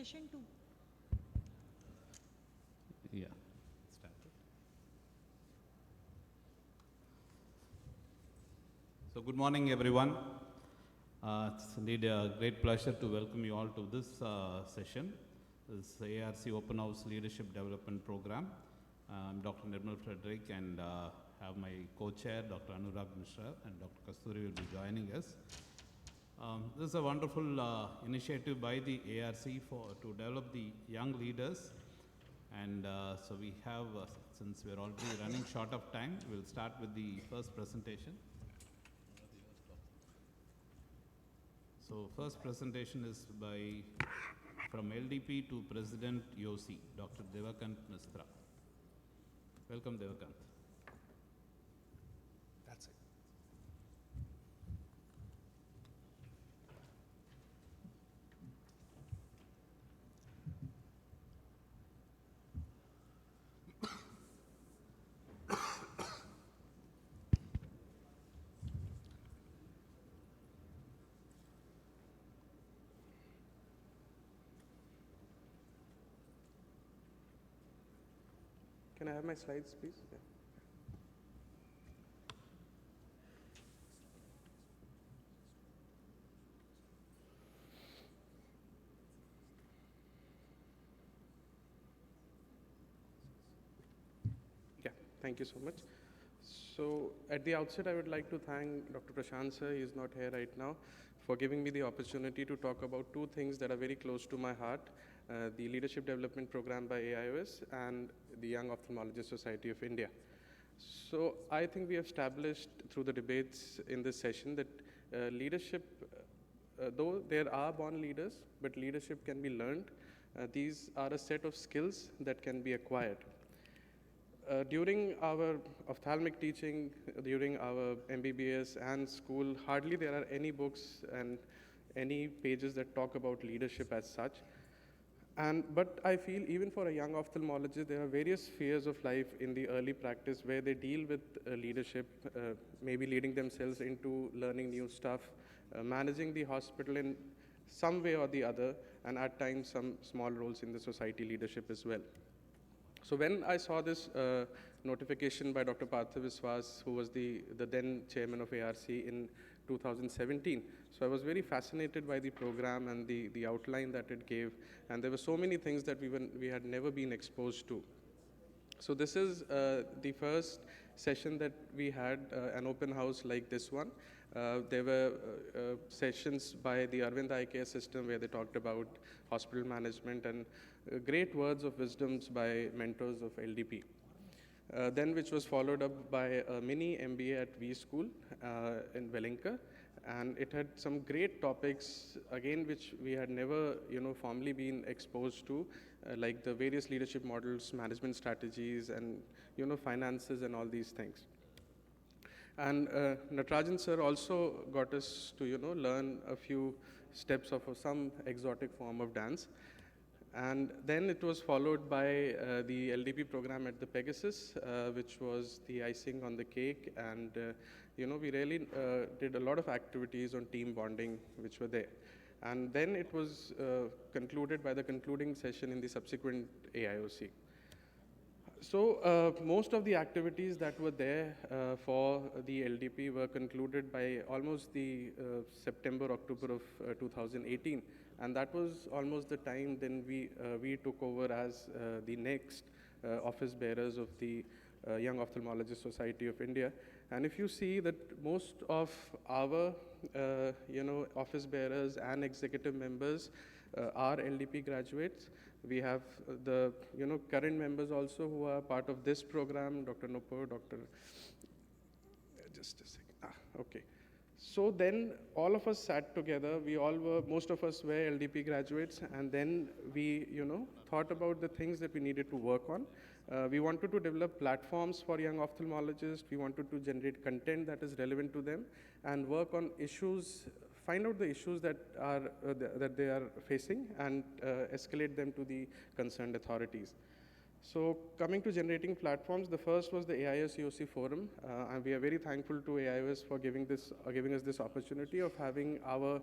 session 2. Yeah, started. So good morning, everyone. It's indeed a great pleasure to welcome you all to this session. This ARC Open House Leadership Development Program. I'm Dr. Nirmal Frederick and have my co-chair, Dr. Anurag Mishra, and Dr. Kasturi will be joining us. This is a wonderful initiative by the ARC to develop the young leaders. And so we have, since we're already running short of time, we'll start with the first presentation. So first presentation is from LDP to President AIOC, Dr. Devakant Mistra. Welcome, Devakant. That's it. Can I have my slides, please? Yeah. Yeah, thank you so much. So at the outset, I would like to thank Dr. Prashant sir, he is not here right now, for giving me the opportunity to talk about two things that are very close to my heart, the Leadership Development Program by AIOS and the Young Ophthalmologist Society of India. So I think we have established through the debates in this session that leadership, though there are born leaders, but leadership can be learned. These are a set of skills that can be acquired. During our ophthalmic teaching, during our MBBS and school, hardly there are any books and any pages that talk about leadership as such. But I feel even for a young ophthalmologist, there are various spheres of life in the early practice where they deal with leadership, maybe leading themselves into learning new stuff, managing the hospital in some way or the other, and at times some small roles in the society leadership as well. So when I saw this notification by Dr. Partha Viswas, who was the then chairman of ARC in 2017, so I was very fascinated by the program and the outline that it gave, and there were so many things that we had never been exposed to. So this is the first session that we had, an open house like this one. There were sessions by the Arvind Eye Care System where they talked about hospital management and great words of wisdoms by mentors of LDP. Then which was followed up by a mini MBA at V School in Velinka. And it had some great topics, again, which we had never, formally been exposed to, like the various leadership models, management strategies, and, finances and all these things. And Natarajan sir also got us to, learn a few steps of some exotic form of dance. And then it was followed by the LDP program at the Pegasus, which was the icing on the cake. And, we really did a lot of activities on team bonding, which were there. And then it was concluded by the concluding session in the subsequent AIOC. So most of the activities that were there for the LDP were concluded by almost the September, October of 2018. And that was almost the time then we took over as the next office bearers of the Young Ophthalmologist Society of India. And if you see that most of our, office bearers and executive members are LDP graduates. We have the, current members also who are part of this program, Dr. Nupur, just a second, okay. So then all of us sat together, most of us were LDP graduates, and then we, thought about the things that we needed to work on. We wanted to develop platforms for young ophthalmologists. We wanted to generate content that is relevant to them and work on issues, find out the issues that they are facing and escalate them to the concerned authorities. So coming to generating platforms, the first was the AIOC forum, and we are very thankful to AIOS for giving us this opportunity of having our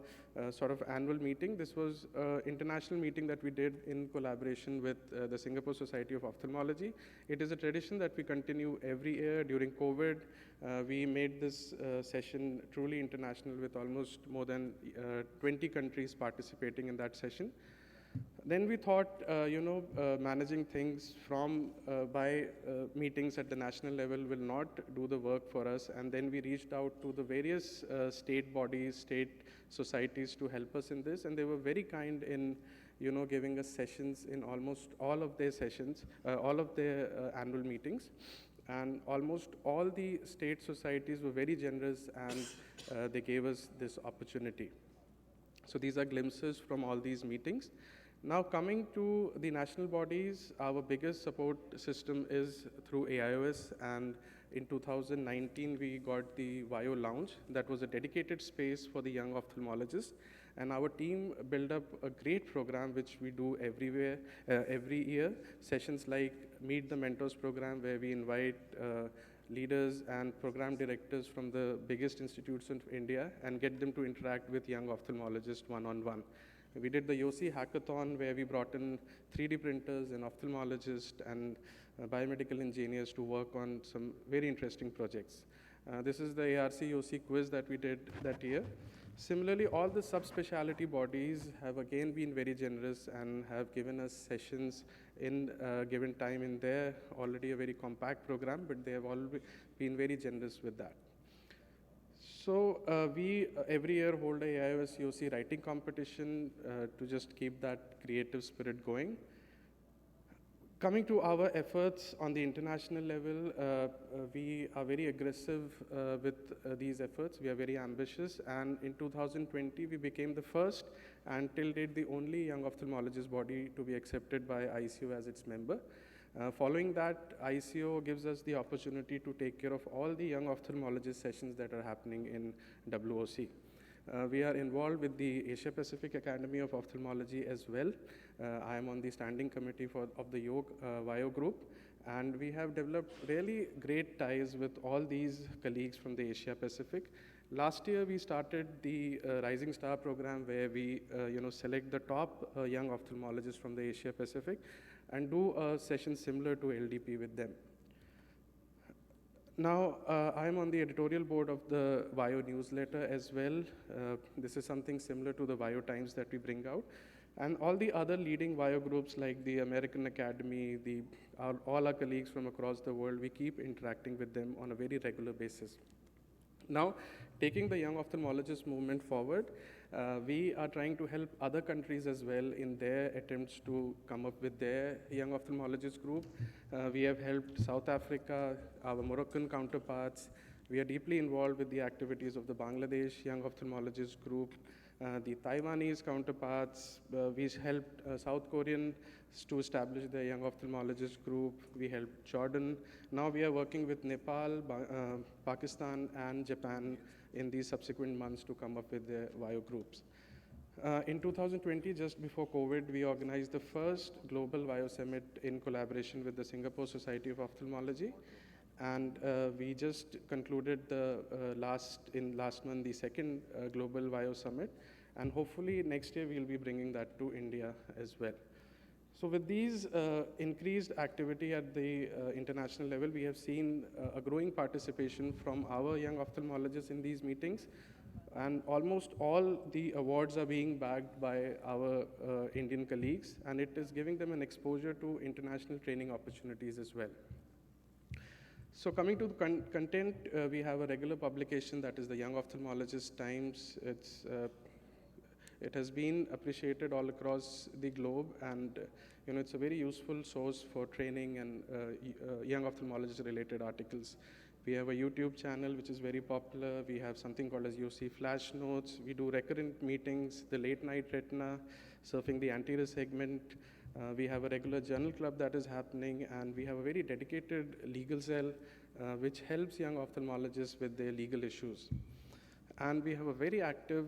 sort of annual meeting. This was an international meeting that we did in collaboration with the Singapore Society of Ophthalmology. It is a tradition that we continue every year. During COVID, we made this session truly international with almost more than 20 countries participating in that session. Then we thought, managing things from by meetings at the national level will not do the work for us. And then we reached out to the various state bodies, state societies to help us in this. And they were very kind in, giving us sessions in almost all of their sessions, all of their annual meetings. And almost all the state societies were very generous, and they gave us this opportunity. So these are glimpses from all these meetings. Now coming to the national bodies, our biggest support system is through AIOS, and in 2019 we got the VIO Lounge. That was a dedicated space for the young ophthalmologists, and our team built up a great program which we do every year. Sessions like Meet the Mentors program, where we invite leaders and program directors from the biggest institutes in India and get them to interact with young ophthalmologists one-on-one. We did the YOSI hackathon, where we brought in 3D printers and ophthalmologists and biomedical engineers to work on some very interesting projects. This is the ARC YOSI quiz that we did that year. Similarly, all the subspecialty bodies have again been very generous and have given us sessions in given time in their already a very compact program, but they have all been very generous with that. So we every year hold a AIOS YOSI writing competition to just keep that creative spirit going. Coming to our efforts on the international level, we are very aggressive with these efforts. We are very ambitious, and in 2020 we became the first and till date the only young ophthalmologist body to be accepted by ICO as its member. Following that, ICO gives us the opportunity to take care of all the young ophthalmologist sessions that are happening in WOC. We are involved with the Asia Pacific Academy of Ophthalmology as well. I am on the standing committee of the VIO group, and we have developed really great ties with all these colleagues from the Asia Pacific. Last year, we started the Rising Star program, where we select the top young ophthalmologists from the Asia Pacific and do a session similar to LDP with them. Now, I am on the editorial board of the VIO newsletter as well. This is something similar to the VIO Times that we bring out. And all the other leading VIO groups like the American Academy, all our colleagues from across the world, we keep interacting with them on a very regular basis. Now, taking the young ophthalmologist movement forward, we are trying to help other countries as well in their attempts to come up with their young ophthalmologist group. We have helped South Africa, our Moroccan counterparts. We are deeply involved with the activities of the Bangladesh young ophthalmologist group, the Taiwanese counterparts. We helped South Korean to establish the young ophthalmologist group. We helped Jordan. Now we are working with Nepal, Pakistan, and Japan in these subsequent months to come up with the VIO groups. In 2020, just before COVID, we organized the first Global VIO Summit in collaboration with the Singapore Society of Ophthalmology. And we just concluded last month the second Global VIO Summit. And hopefully next year we'll be bringing that to India as well. So with these increased activity at the international level, we have seen a growing participation from our young ophthalmologists in these meetings. And almost all the awards are being bagged by our Indian colleagues, and it is giving them an exposure to international training opportunities as well. So coming to the content, we have a regular publication that is the Young Ophthalmologist Times. It has been appreciated all across the globe, and it's a very useful source for training and young ophthalmologist related articles. We have a YouTube channel which is very popular. We have something called as UC Flash Notes. We do recurrent meetings, the late night retina, surfing the anterior segment. We have a regular journal club that is happening, and we have a very dedicated legal cell which helps young ophthalmologists with their legal issues. And we have a very active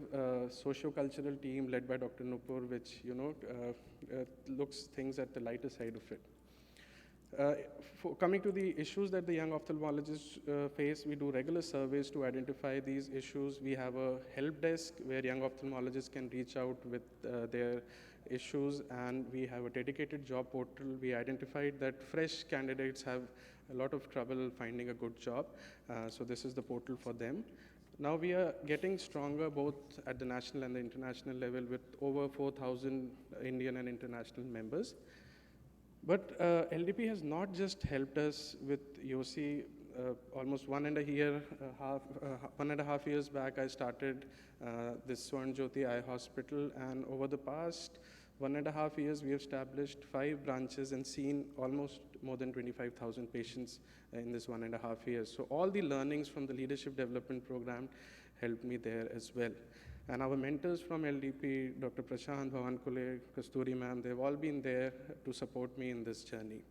socio-cultural team led by Dr. Nupur, which looks things at the lighter side of it. Coming to the issues that the young ophthalmologists face, we do regular surveys to identify these issues. We have a help desk where young ophthalmologists can reach out with their issues, and we have a dedicated job portal. We identified that fresh candidates have a lot of trouble finding a good job, so this is the portal for them. Now we are getting stronger both at the national and the international level with over 4,000 Indian and international members. But LDP has not just helped us with EOC. Almost 1.5 years back, I started this Swarn Jyoti Eye Hospital, and over the past 1.5 years, we have established 5 branches and seen almost more than 25,000 patients in this 1.5 years. So all the learnings from the leadership development program helped me there as well. And our mentors from LDP, Dr. Prashant, Bhavan Kule, Kasturi ma'am, they've all been there to support me in this journey.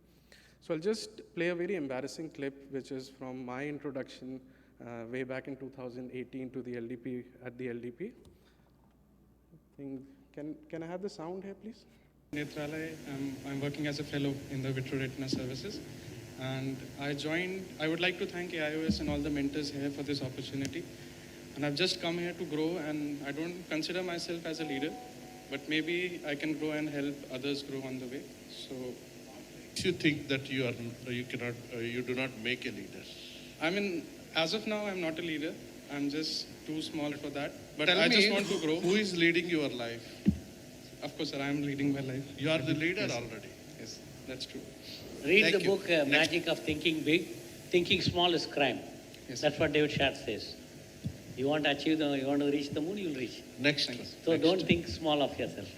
So I'll just play a very embarrassing clip, which is from my introduction way back in 2018 to the LDP, at the LDP. Can I have the sound here, please? Netralaya, I'm working as a fellow in the Vitro-Retina Services. And I would like to thank AIOS and all the mentors here for this opportunity. And I've just come here to grow, and I don't consider myself as a leader, but maybe I can grow and help others grow on the way. So, you think that you do not make a leader? I mean, as of now, I'm not a leader. I'm just too small for that. But Tell I me, just want to grow. Who is leading your life? Of course, sir, I'm leading my life. You are the leader already. Yes, that's true. Read Thank the you. book Magic of Thinking Big. Thinking small is crime. Yes. That's what David Sharp says. You want to reach the moon, you'll reach. Next. So don't think small of yourself.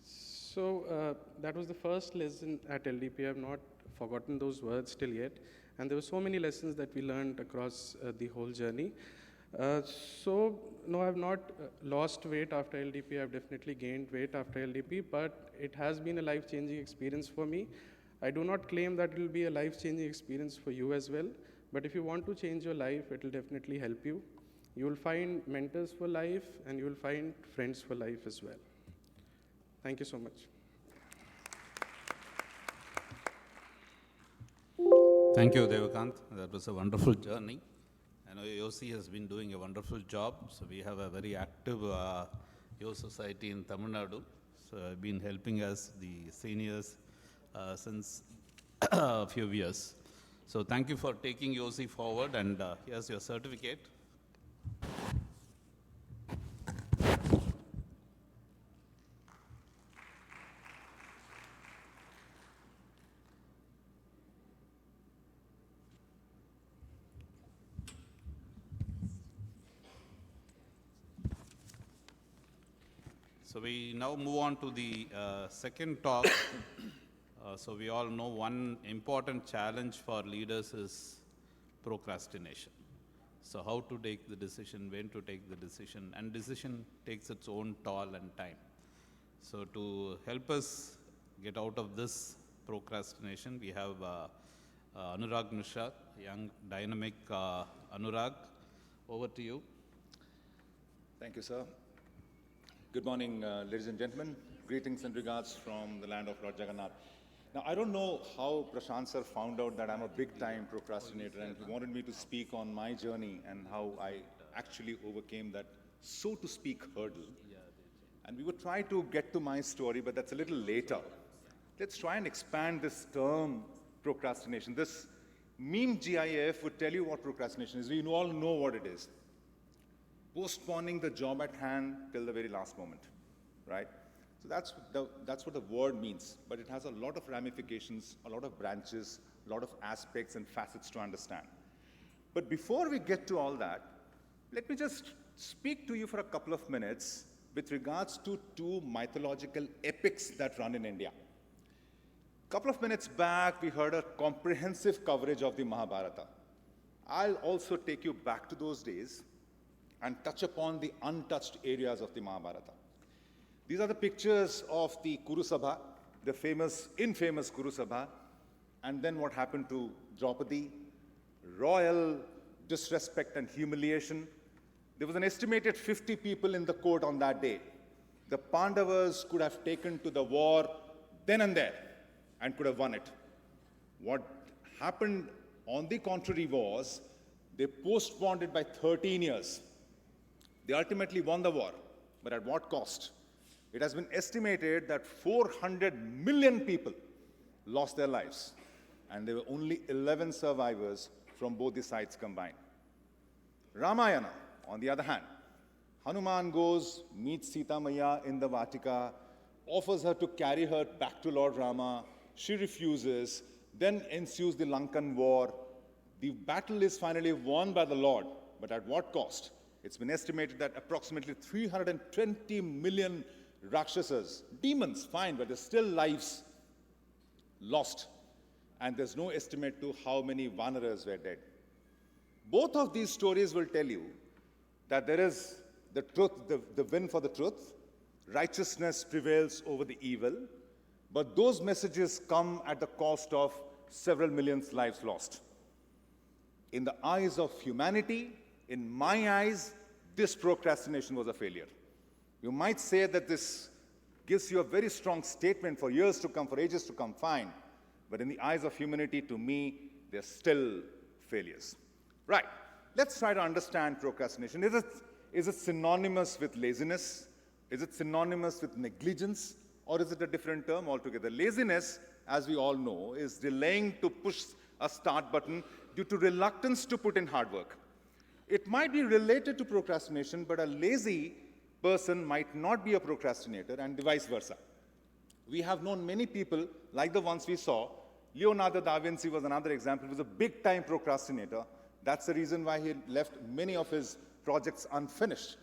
So that was the first lesson at LDP. I've not forgotten those words till yet. And there were so many lessons that we learned across the whole journey. No, I've not lost weight after LDP. I've definitely gained weight after LDP, but it has been a life-changing experience for me. I do not claim that it will be a life-changing experience for you as well, but if you want to change your life, it will definitely help you. You will find mentors for life, and you will find friends for life as well. Thank you so much. Thank you, Devakant. That was a wonderful journey. I know AOC has been doing a wonderful job. So we have a very active Yo Society in Tamil Nadu. So I've been helping us, the seniors, since a few years. So thank you for taking AOC forward, and here's your certificate. So we now move on to the second talk. So we all know one important challenge for leaders is procrastination. So how to take the decision, when to take the decision, and decision takes its own toll and time. So to help us get out of this procrastination, we have Anurag Mishra, young dynamic Anurag. Over to you. Thank you, sir. Good morning, ladies and gentlemen. Greetings and regards from the land of Lord Jagannath. Now, I don't know how Prashant sir found out that I'm a big-time procrastinator, and he wanted me to speak on my journey and how I actually overcame that, so to speak, hurdle. And we would try to get to my story, but that's a little later. Let's try and expand this term, procrastination. This meme GIF would tell you what procrastination is. We all know what it is. Postponing the job at hand till the very last moment, right? So that's what the word means, but it has a lot of ramifications, a lot of branches, a lot of aspects and facets to understand. But before we get to all that, let me just speak to you for a couple of minutes with regards to 2 mythological epics that run in India. A couple of minutes back, we heard a comprehensive coverage of the Mahabharata. I'll also take you back to those days and touch upon the untouched areas of the Mahabharata. These are the pictures of the Kuru Sabha, the infamous Kuru Sabha, and then what happened to Draupadi, royal disrespect and humiliation. There was an estimated 50 people in the court on that day. The Pandavas could have taken to the war then and there and could have won it. What happened on the contrary was they postponed it by 13 years. They ultimately won the war, but at what cost? It has been estimated that 400 million people lost their lives, and there were only 11 survivors from both the sides combined. Ramayana, on the other hand, Hanuman goes, meets Sita Maya in the Vatika, offers her to carry her back to Lord Rama. She refuses. Then ensues the Lankan war. The battle is finally won by the Lord, but at what cost? It's been estimated that approximately 320 million Rakshasas, demons, fine, but there's still lives lost. And there's no estimate to how many Vanaras were dead. Both of these stories will tell you that there is the truth, the win for the truth. Righteousness prevails over the evil. But those messages come at the cost of several millions lives lost. In the eyes of humanity, in my eyes, this procrastination was a failure. You might say that this gives you a very strong statement for years to come, for ages to come, fine. But in the eyes of humanity, to me, they're still failures. Right, let's try to understand procrastination. Is it synonymous with laziness? Is it synonymous with negligence? Or is it a different term altogether? Laziness, as we all know, is delaying to push a start button due to reluctance to put in hard work. It might be related to procrastination, but a lazy person might not be a procrastinator, and vice versa. We have known many people, like the ones we saw. Leonardo da Vinci was another example. He was a big-time procrastinator. That's the reason why he left many of his projects unfinished.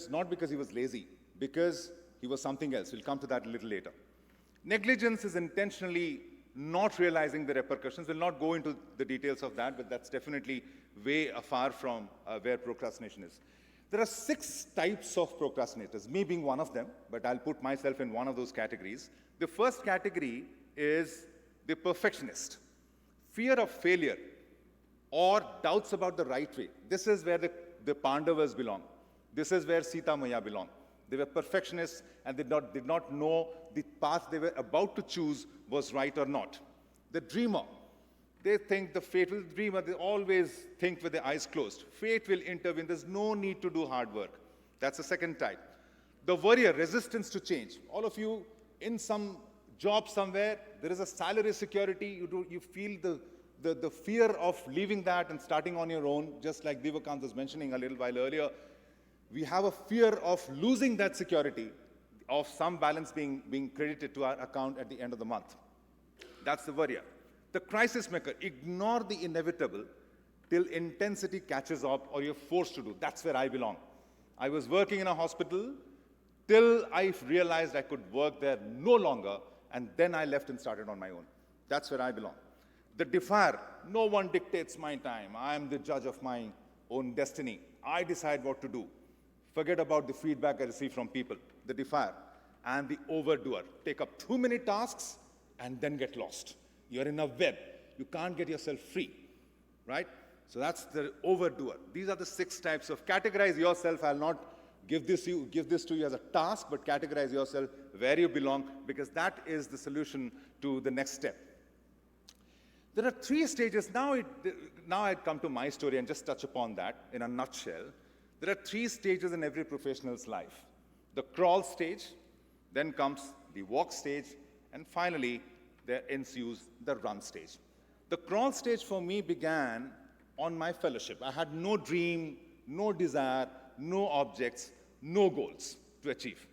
Not because he was lazy, because he was something else. We'll come to that a little later. Negligence is intentionally not realizing the repercussions. We'll not go into the details of that, but that's definitely way afar from where procrastination is. There are 6 types of procrastinators, me being one of them, but I'll put myself in one of those categories. The first category is the perfectionist. Fear of failure or doubts about the right way. This is where the Pandavas belong. This is where Sita Maya belong. They were perfectionists and did not know the path they were about to choose was right or not. The dreamer. They think the fatal dreamer, they always think with their eyes closed. Fate will intervene. There's no need to do hard work. That's the second type. The worrier, resistance to change. All of you in some job somewhere, there is a salary security. You feel the fear of leaving that and starting on your own, just like Divakant was mentioning a little while earlier. We have a fear of losing that security, of some balance being credited to our account at the end of the month. That's the worrier. The crisis maker, ignore the inevitable till intensity catches up or you're forced to do. That's where I belong. I was working in a hospital till I realized I could work there no longer, and then I left and started on my own. That's where I belong. The defier, no one dictates my time. I am the judge of my own destiny. I decide what to do. Forget about the feedback I receive from people. The defier. And the overdoer. Take up too many tasks and then get lost. You're in a web. You can't get yourself free, right? So that's the overdoer. These are the 6 types of categorize yourself. I'll not give this to you as a task, but categorize yourself where you belong, because that is the solution to the next step. There are 3 stages. Now I come to my story and just touch upon that in a nutshell. There are 3 stages in every professional's life. The crawl stage, then comes the walk stage, and finally, there ensues the run stage. The crawl stage for me began on my fellowship. I had no dream, no desire, no objects, no goals to achieve.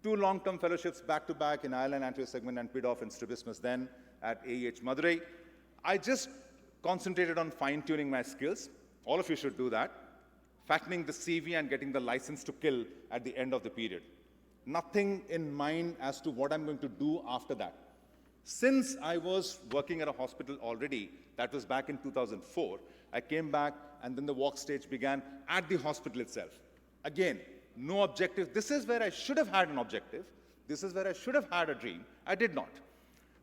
2 long-term fellowships back-to-back in Ireland, Antioch-Segment, and Pidov and Strabismus then at AIH Madurai. I just concentrated on fine-tuning my skills. All of you should do that. Fattening the CV and getting the license to kill at the end of the period. Nothing in mind as to what I'm going to do after that. Since I was working at a hospital already, that was back in 2004, I came back and then the walk stage began at the hospital itself. Again, no objective. This is where I should have had an objective. This is where I should have had a dream. I did not.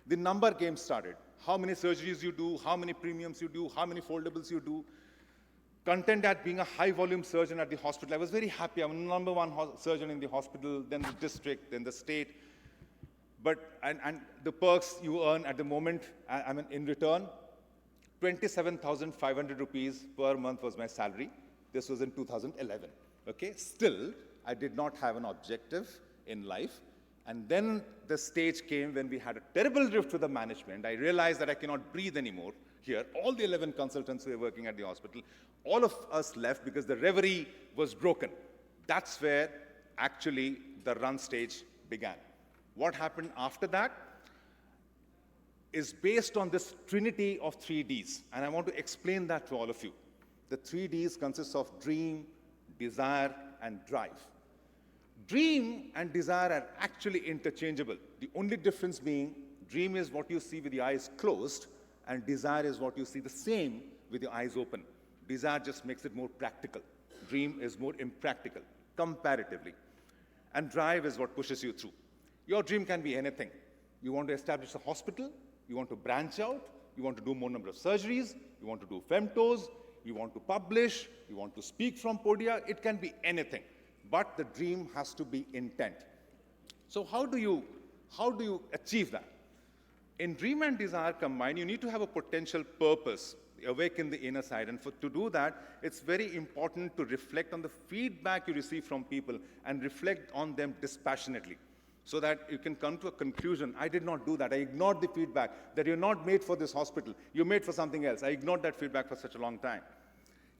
The number game started. How many surgeries you do, how many premiums you do, how many foldables you do. Content at being a high-volume surgeon at the hospital. I was very happy. I'm #1 surgeon in the hospital, then the district, then the state. And the perks you earn at the moment, I mean, in return, 27,500 rupees per month was my salary. This was in 2011, okay? Still, I did not have an objective in life. And then the stage came when we had a terrible rift with the management. I realized that I cannot breathe anymore here. All the 11 consultants who were working at the hospital, all of us left because the reverie was broken. That's where actually the run stage began. What happened after that is based on this trinity of 3 Ds, and I want to explain that to all of you. The 3 Ds consist of dream, desire, and drive. Dream and desire are actually interchangeable. The only difference being, dream is what you see with the eyes closed, and desire is what you see the same with your eyes open. Desire just makes it more practical. Dream is more impractical, comparatively. And drive is what pushes you through. Your dream can be anything. You want to establish a hospital, you want to branch out, you want to do more number of surgeries, you want to do femtos, you want to publish, you want to speak from podia, it can be anything. But the dream has to be intent. So how do you achieve that? In dream and desire combined, you need to have a potential purpose, awaken the inner side. And to do that, it's very important to reflect on the feedback you receive from people and reflect on them dispassionately, so that you can come to a conclusion. I did not do that. I ignored the feedback that you're not made for this hospital. You're made for something else. I ignored that feedback for such a long time.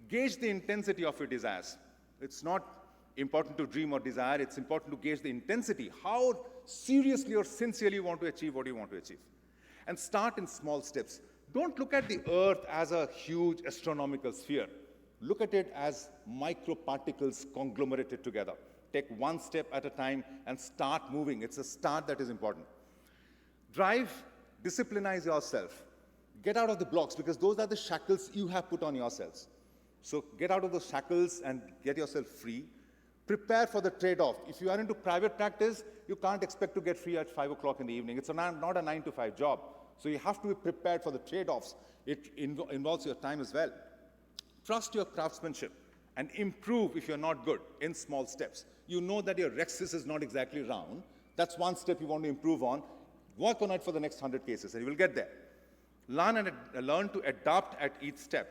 Gauge the intensity of your desires. It's not important to dream or desire. It's important to gauge the intensity, how seriously or sincerely you want to achieve what you want to achieve. And start in small steps. Don't look at the earth as a huge astronomical sphere. Look at it as microparticles conglomerated together. Take one step at a time and start moving. It's a start that is important. Drive, disciplinize yourself. Get out of the blocks, because those are the shackles you have put on yourselves. So get out of those shackles and get yourself free. Prepare for the trade-off. If you are into private practice, you can't expect to get free at 5 o'clock in the evening. It's not a 9 to 5 job. So you have to be prepared for the trade-offs. It involves your time as well. Trust your craftsmanship and improve if you're not good in small steps. You know that your rexis is not exactly round. That's one step you want to improve on. Work on it for the next 100 cases, and you will get there. Learn to adapt at each step,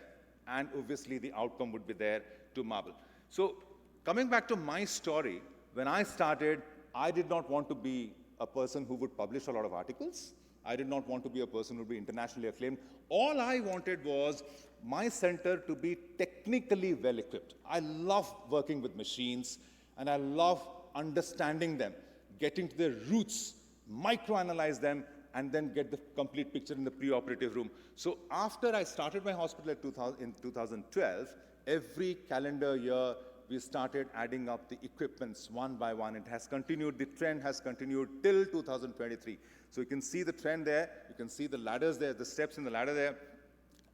and obviously the outcome would be there to marvel. So coming back to my story, when I started, I did not want to be a person who would publish a lot of articles. I did not want to be a person who would be internationally acclaimed. All I wanted was my center to be technically well equipped. I love working with machines, and I love understanding them, getting to their roots, microanalyze them, and then get the complete picture in the preoperative room. So after I started my hospital in 2012, every calendar year, we started adding up the equipments one by one. It has continued, the trend has continued till 2023. So you can see the trend there, you can see the ladders there, the steps in the ladder there.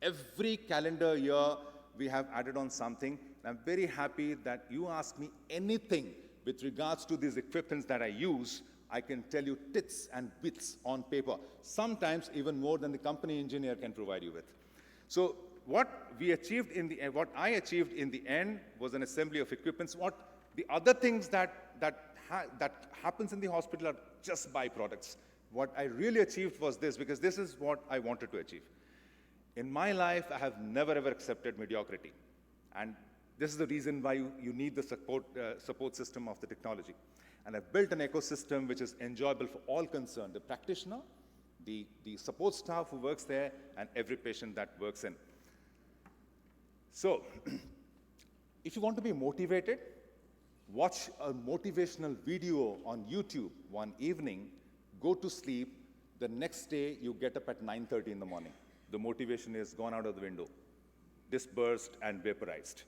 Every calendar year, we have added on something. I'm very happy that you ask me anything with regards to these equipments that I use. I can tell you tits and bits on paper, sometimes even more than the company engineer can provide you with. So what I achieved in the end was an assembly of equipments. The other things that happens in the hospital are just byproducts. What I really achieved was this, because this is what I wanted to achieve. In my life, I have never ever accepted mediocrity. And this is the reason why you need the support system of the technology. And I've built an ecosystem which is enjoyable for all concerned, the practitioner, the support staff who works there, and every patient that works in. So, if you want to be motivated, watch a motivational video on YouTube one evening, go to sleep, the next day you get up at 9:30 in the morning. The motivation is gone out of the window, dispersed and vaporized.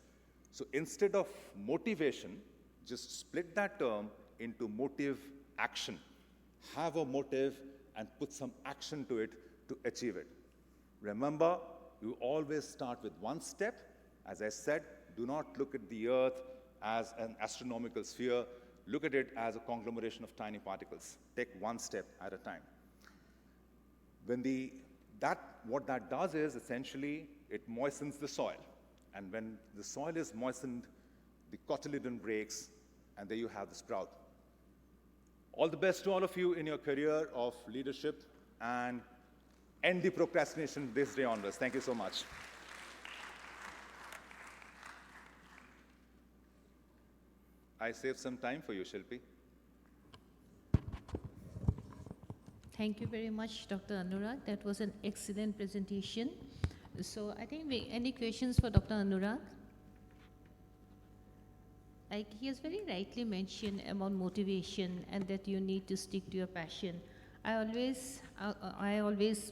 So instead of motivation, just split that term into motive action. Have a motive and put some action to it to achieve it. Remember, you always start with one step. As I said, do not look at the earth as an astronomical sphere. Look at it as a conglomeration of tiny particles. Take one step at a time. What that does is, essentially, it moistens the soil. And when the soil is moistened, the cotyledon breaks, and there you have the sprout. All the best to all of you in your career of leadership, and end the procrastination this day onwards. Thank you so much. I saved some time for you, Shilpi. Thank you very much, Dr. Anurag. That was an excellent presentation. So I think any questions for Dr. Anurag? Like he has very rightly mentioned about motivation and that you need to stick to your passion. I always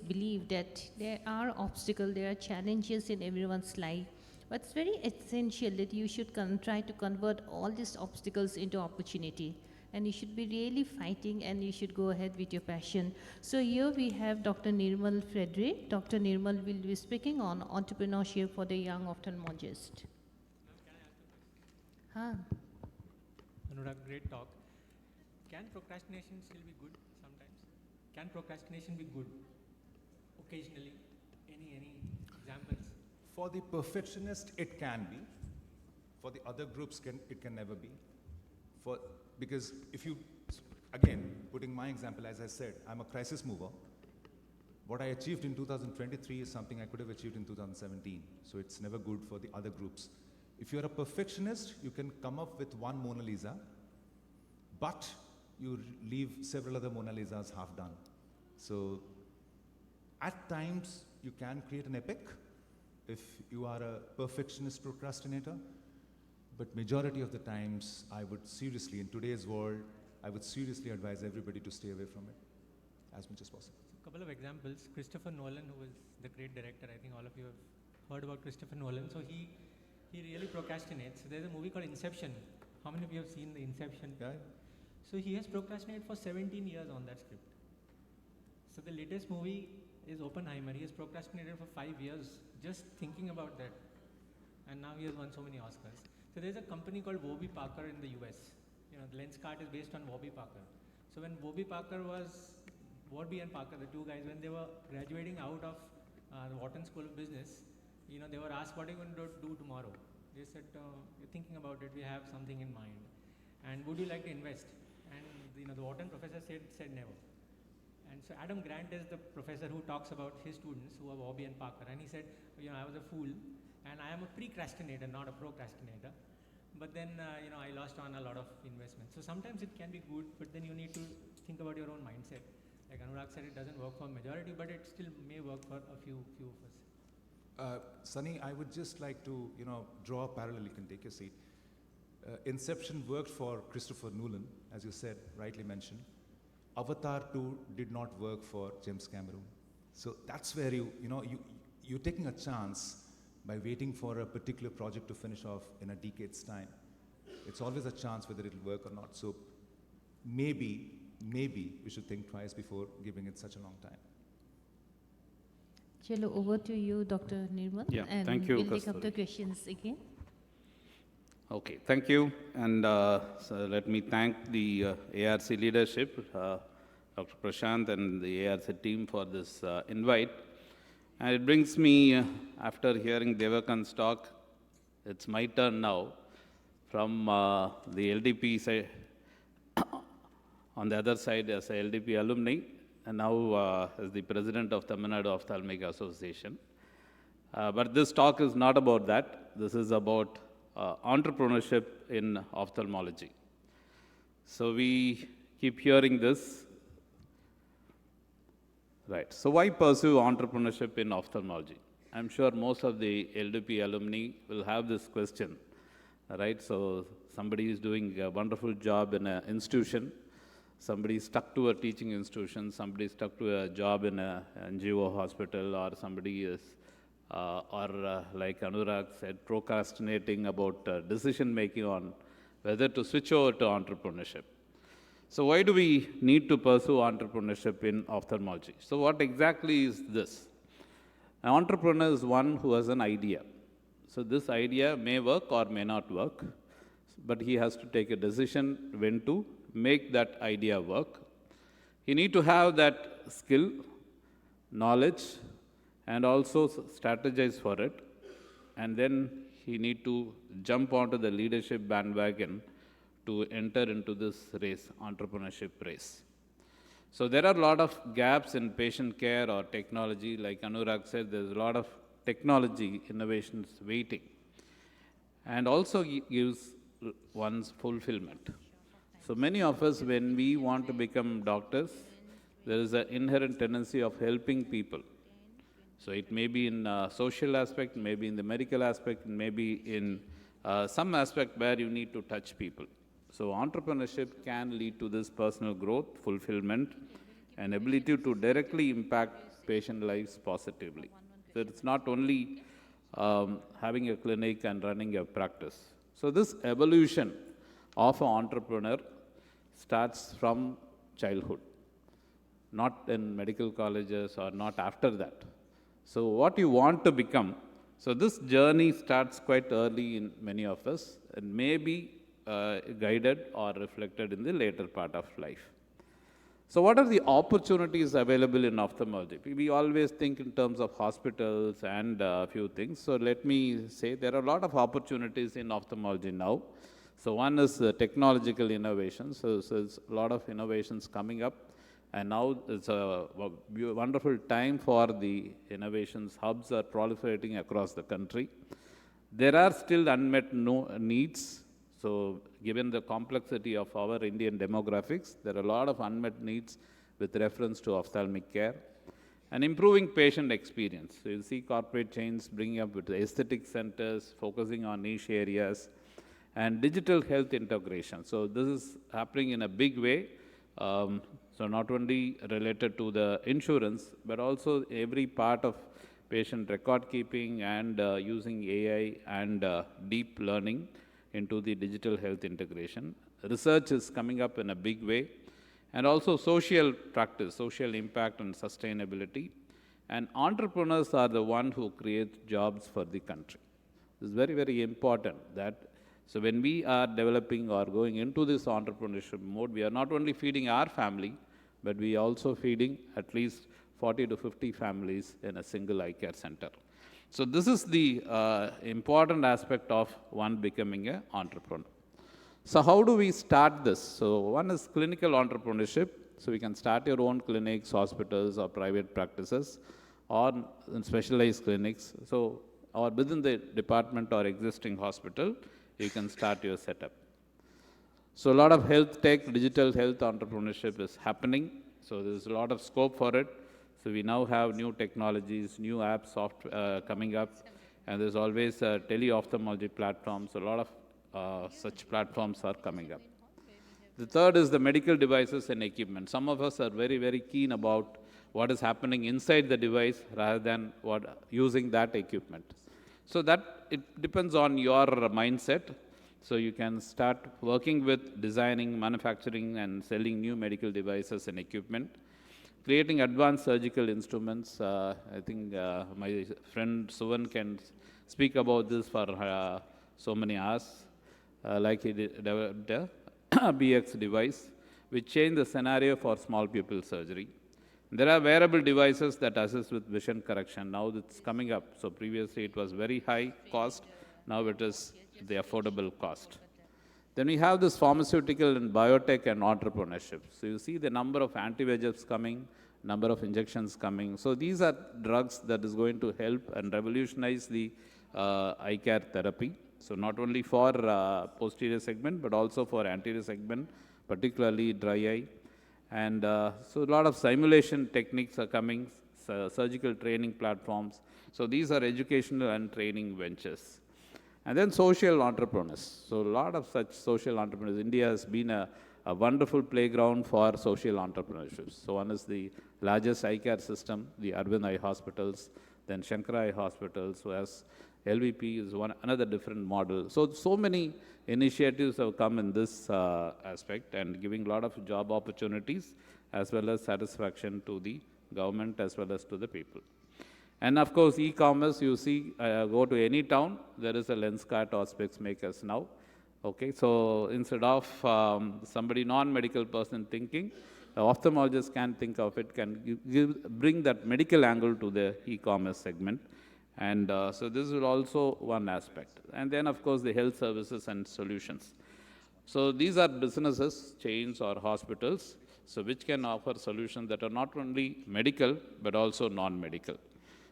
believe that there are obstacles, there are challenges in everyone's life, but it's very essential that you should try to convert all these obstacles into opportunity. And you should be really fighting and you should go ahead with your passion. So here we have Dr. Nirmal Frederick. Dr. Nirmal will be speaking on entrepreneurship for the young ophthalmologist. Anurag, great talk. Can procrastination still be good sometimes? Can procrastination be good occasionally? Any examples? For the perfectionist, it can be. For the other groups, it can never be. Because if you, again, putting my example, as I said, I'm a crisis mover. What I achieved in 2023 is something I could have achieved in 2017. So it's never good for the other groups. If you're a perfectionist, you can come up with one Mona Lisa, but you leave several other Mona Lisas half done. So at times, you can create an epic if you are a perfectionist procrastinator. But majority of the times, I would seriously, in today's world, I would seriously advise everybody to stay away from it as much as possible. So a couple of examples. Christopher Nolan, who was the great director, I think all of you have heard about Christopher Nolan. So he really procrastinates. So there's a movie called Inception. How many of you have seen the Inception? Yeah. So he has procrastinated for 17 years on that script. So the latest movie is Oppenheimer. He has procrastinated for 5 years just thinking about that. And now he has won so many Oscars. So there's a company called Warby Parker in the US. You know, the lens cart is based on Warby Parker. So when Warby and Parker, the two guys, when they were graduating out of the Wharton School of Business, you know, they were asked, what are you going to do tomorrow? They said, we're thinking about it, we have something in mind. And would you like to invest? And you know, the Wharton professor said never. And so Adam Grant is the professor who talks about his students who are Warby and Parker. And he said, you know, I was a fool and I am a precrastinator, not a procrastinator. But then, you know, I lost on a lot of investments. So sometimes it can be good, but then you need to think about your own mindset. Like Anurag said, it doesn't work for majority, but it still may work for a few of us. Sunny, I would just like to, you know, draw a parallel. You can take your seat. Inception worked for Christopher Nolan, as you said, rightly mentioned. Avatar 2 did not work for James Cameron. So that's where you're taking a chance by waiting for a particular project to finish off in a decade's time. It's always a chance whether it'll work or not. So maybe we should think twice before giving it such a long time. Chalo, over to you, Dr. Nirmal. Yeah, and thank you, we'll take up Kasturi. the questions again. Okay, thank you. And so let me thank the ARC leadership, Dr. Prashant and the ARC team for this invite. And it brings me, after hearing Devakan's talk, it's my turn now from the LDP side, on the other side as a LDP alumni, and now as the president of Tamil Nadu Ophthalmic Association. But this talk is not about that. This is about entrepreneurship in ophthalmology. So we keep hearing this. Right. So why pursue entrepreneurship in ophthalmology? I'm sure most of the LDP alumni will have this question. Right. So somebody is doing a wonderful job in an institution. Somebody is stuck to a teaching institution. Somebody is stuck to a job in a NGO hospital, or somebody is, like Anurag said, procrastinating about decision making on whether to switch over to entrepreneurship. So why do we need to pursue entrepreneurship in ophthalmology? So what exactly is this? An entrepreneur is one who has an idea. So this idea may work or may not work, but he has to take a decision when to make that idea work. He need to have that skill, knowledge, and also strategize for it. And then he need to jump onto the leadership bandwagon to enter into this race, entrepreneurship race. So there are a lot of gaps in patient care or technology. Like Anurag said, there's a lot of technology innovations waiting, and also gives one's fulfillment. So many of us, when we want to become doctors, there is an inherent tendency of helping people. So it may be in social aspect, maybe in the medical aspect, maybe in some aspect where you need to touch people. So entrepreneurship can lead to this personal growth, fulfillment, and ability to directly impact patient lives positively. So it's not only having a clinic and running a practice. So this evolution of an entrepreneur starts from childhood, not in medical colleges or not after that. So what you want to become, so this journey starts quite early in many of us and may be guided or reflected in the later part of life. So what are the opportunities available in ophthalmology? We always think in terms of hospitals and a few things. So let me say there are a lot of opportunities in ophthalmology now. So one is technological innovation. So there's a lot of innovations coming up. And now it's a wonderful time for the innovations. Hubs are proliferating across the country. There are still unmet needs. So given the complexity of our Indian demographics, there are a lot of unmet needs with reference to ophthalmic care. And improving patient experience. So you see corporate chains bringing up with aesthetic centers, focusing on niche areas, and digital health integration. So this is happening in a big way. So not only related to the insurance, but also every part of patient record keeping and using AI and deep learning into the digital health integration. Research is coming up in a big way. And also social practice, social impact and sustainability. And entrepreneurs are the one who create jobs for the country. This is very, very important that, so when we are developing or going into this entrepreneurship mode, we are not only feeding our family, but we are also feeding at least 40 to 50 families in a single eye care center. So this is the important aspect of one becoming an entrepreneur. So how do we start this? So one is clinical entrepreneurship. So we can start your own clinics, hospitals, or private practices, or in specialized clinics. So, or within the department or existing hospital, you can start your setup. So a lot of health tech, digital health entrepreneurship is happening. So there's a lot of scope for it. So we now have new technologies, new apps, software coming up, and there's always tele-ophthalmology platforms. A lot of such platforms are coming up. The third is the medical devices and equipment. Some of us are very, very keen about what is happening inside the device rather than using that equipment. So that it depends on your mindset. So you can start working with designing, manufacturing, and selling new medical devices and equipment. Creating advanced surgical instruments. I think my friend Suvan can speak about this for so many hours. Like he developed a BX device, which changed the scenario for small pupil surgery. There are wearable devices that assist with vision correction. Now it's coming up. So previously it was very high cost. Now it is the affordable cost. Then we have this pharmaceutical and biotech and entrepreneurship. So you see the number of anti-VEGFs coming, number of injections coming. So these are drugs that is going to help and revolutionize the eye care therapy. So not only for posterior segment, but also for anterior segment, particularly dry eye. And so a lot of simulation techniques are coming, surgical training platforms. So these are educational and training ventures. And then social entrepreneurs. So a lot of such social entrepreneurs. India has been a wonderful playground for social entrepreneurship. So one is the largest eye care system, the Arvind Eye Hospitals, then Shankara Eye Hospitals, who has LVP is another different model. So many initiatives have come in this aspect and giving a lot of job opportunities as well as satisfaction to the government as well as to the people. And of course, e-commerce, you see, go to any town, there is a lens cart or specs makers now. Okay, so instead of somebody non-medical person thinking, the ophthalmologist can think of it, can bring that medical angle to the e-commerce segment. And so this is also one aspect. And then, of course, the health services and solutions. So these are businesses, chains or hospitals, so which can offer solutions that are not only medical, but also non-medical.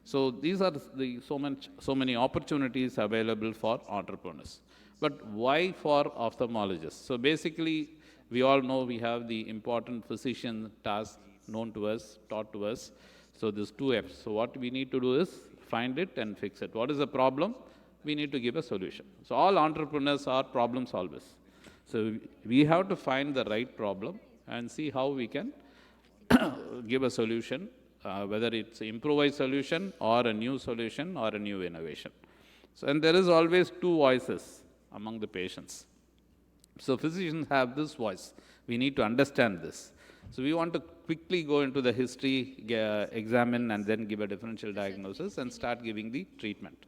So these are the so many opportunities available for entrepreneurs. But why for ophthalmologists? So basically, we all know we have the important physician task known to us, taught to us. So there's two F's. So what we need to do is find it and fix it. What is the problem? We need to give a solution. So all entrepreneurs are problem solvers. So we have to find the right problem and see how we can give a solution, whether it's an improvised solution or a new solution or a new innovation. So, and there is always two voices among the patients. So physicians have this voice. We need to understand this. So we want to quickly go into the history, examine and then give a differential diagnosis and start giving the treatment.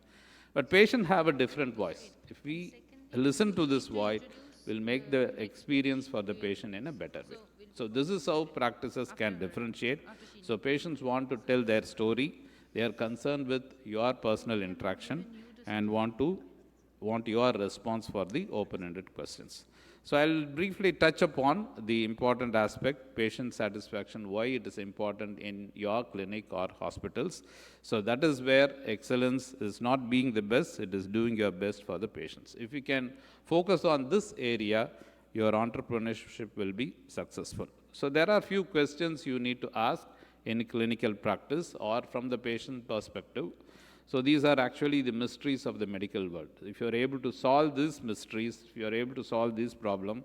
But patients have a different voice. If we listen to this voice, we'll make the experience for the patient in a better way. So this is how practices can differentiate. So patients want to tell their story. They are concerned with your personal interaction and want your response for the open-ended questions. So I'll briefly touch upon the important aspect, patient satisfaction, why it is important in your clinic or hospitals. So that is where excellence is not being the best, it is doing your best for the patients. If you can focus on this area, your entrepreneurship will be successful. So there are few questions you need to ask in clinical practice or from the patient perspective. So these are actually the mysteries of the medical world. If you are able to solve these mysteries, if you are able to solve this problem,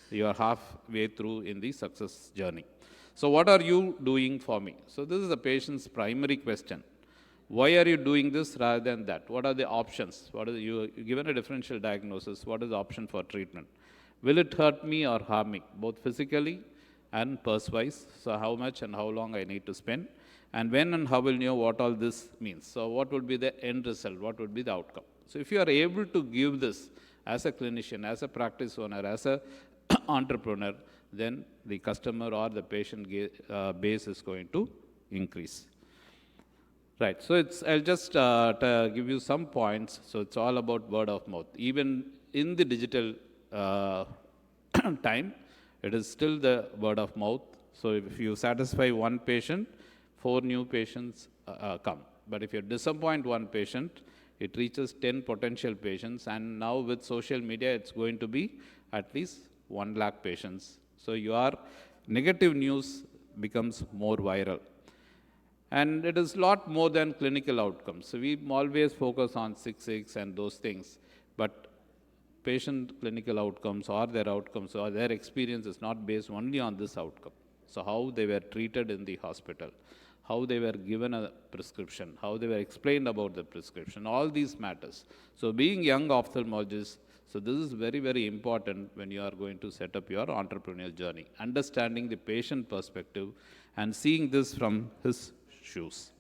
you are halfway through in the success journey. So what are you doing for me? So this is the patient's primary question. Why are you doing this rather than that? What are the options? You given a differential diagnosis, what is the option for treatment? Will it hurt me or harm me, both physically and purse-wise? So how much and how long I need to spend? And when and how will you know what all this means? So what would be the end result? What would be the outcome? So if you are able to give this as a clinician, as a practice owner, as a entrepreneur, then the customer or the patient base is going to increase. Right, so I'll just give you some points. So it's all about word of mouth. Even in the digital time, it is still the word of mouth. So if you satisfy one patient, 4 new patients come. But if you disappoint one patient, it reaches 10 potential patients. And now with social media, it's going to be at least 1 lakh patients. So your negative news becomes more viral. And it is a lot more than clinical outcomes. So we always focus on 6 and those things. But patient clinical outcomes or their experience is not based only on this outcome. So how they were treated in the hospital, how they were given a prescription, how they were explained about the prescription, all these matters. So being young ophthalmologists, so this is very, very important when you are going to set up your entrepreneurial journey, understanding the patient perspective and seeing this from his shoes.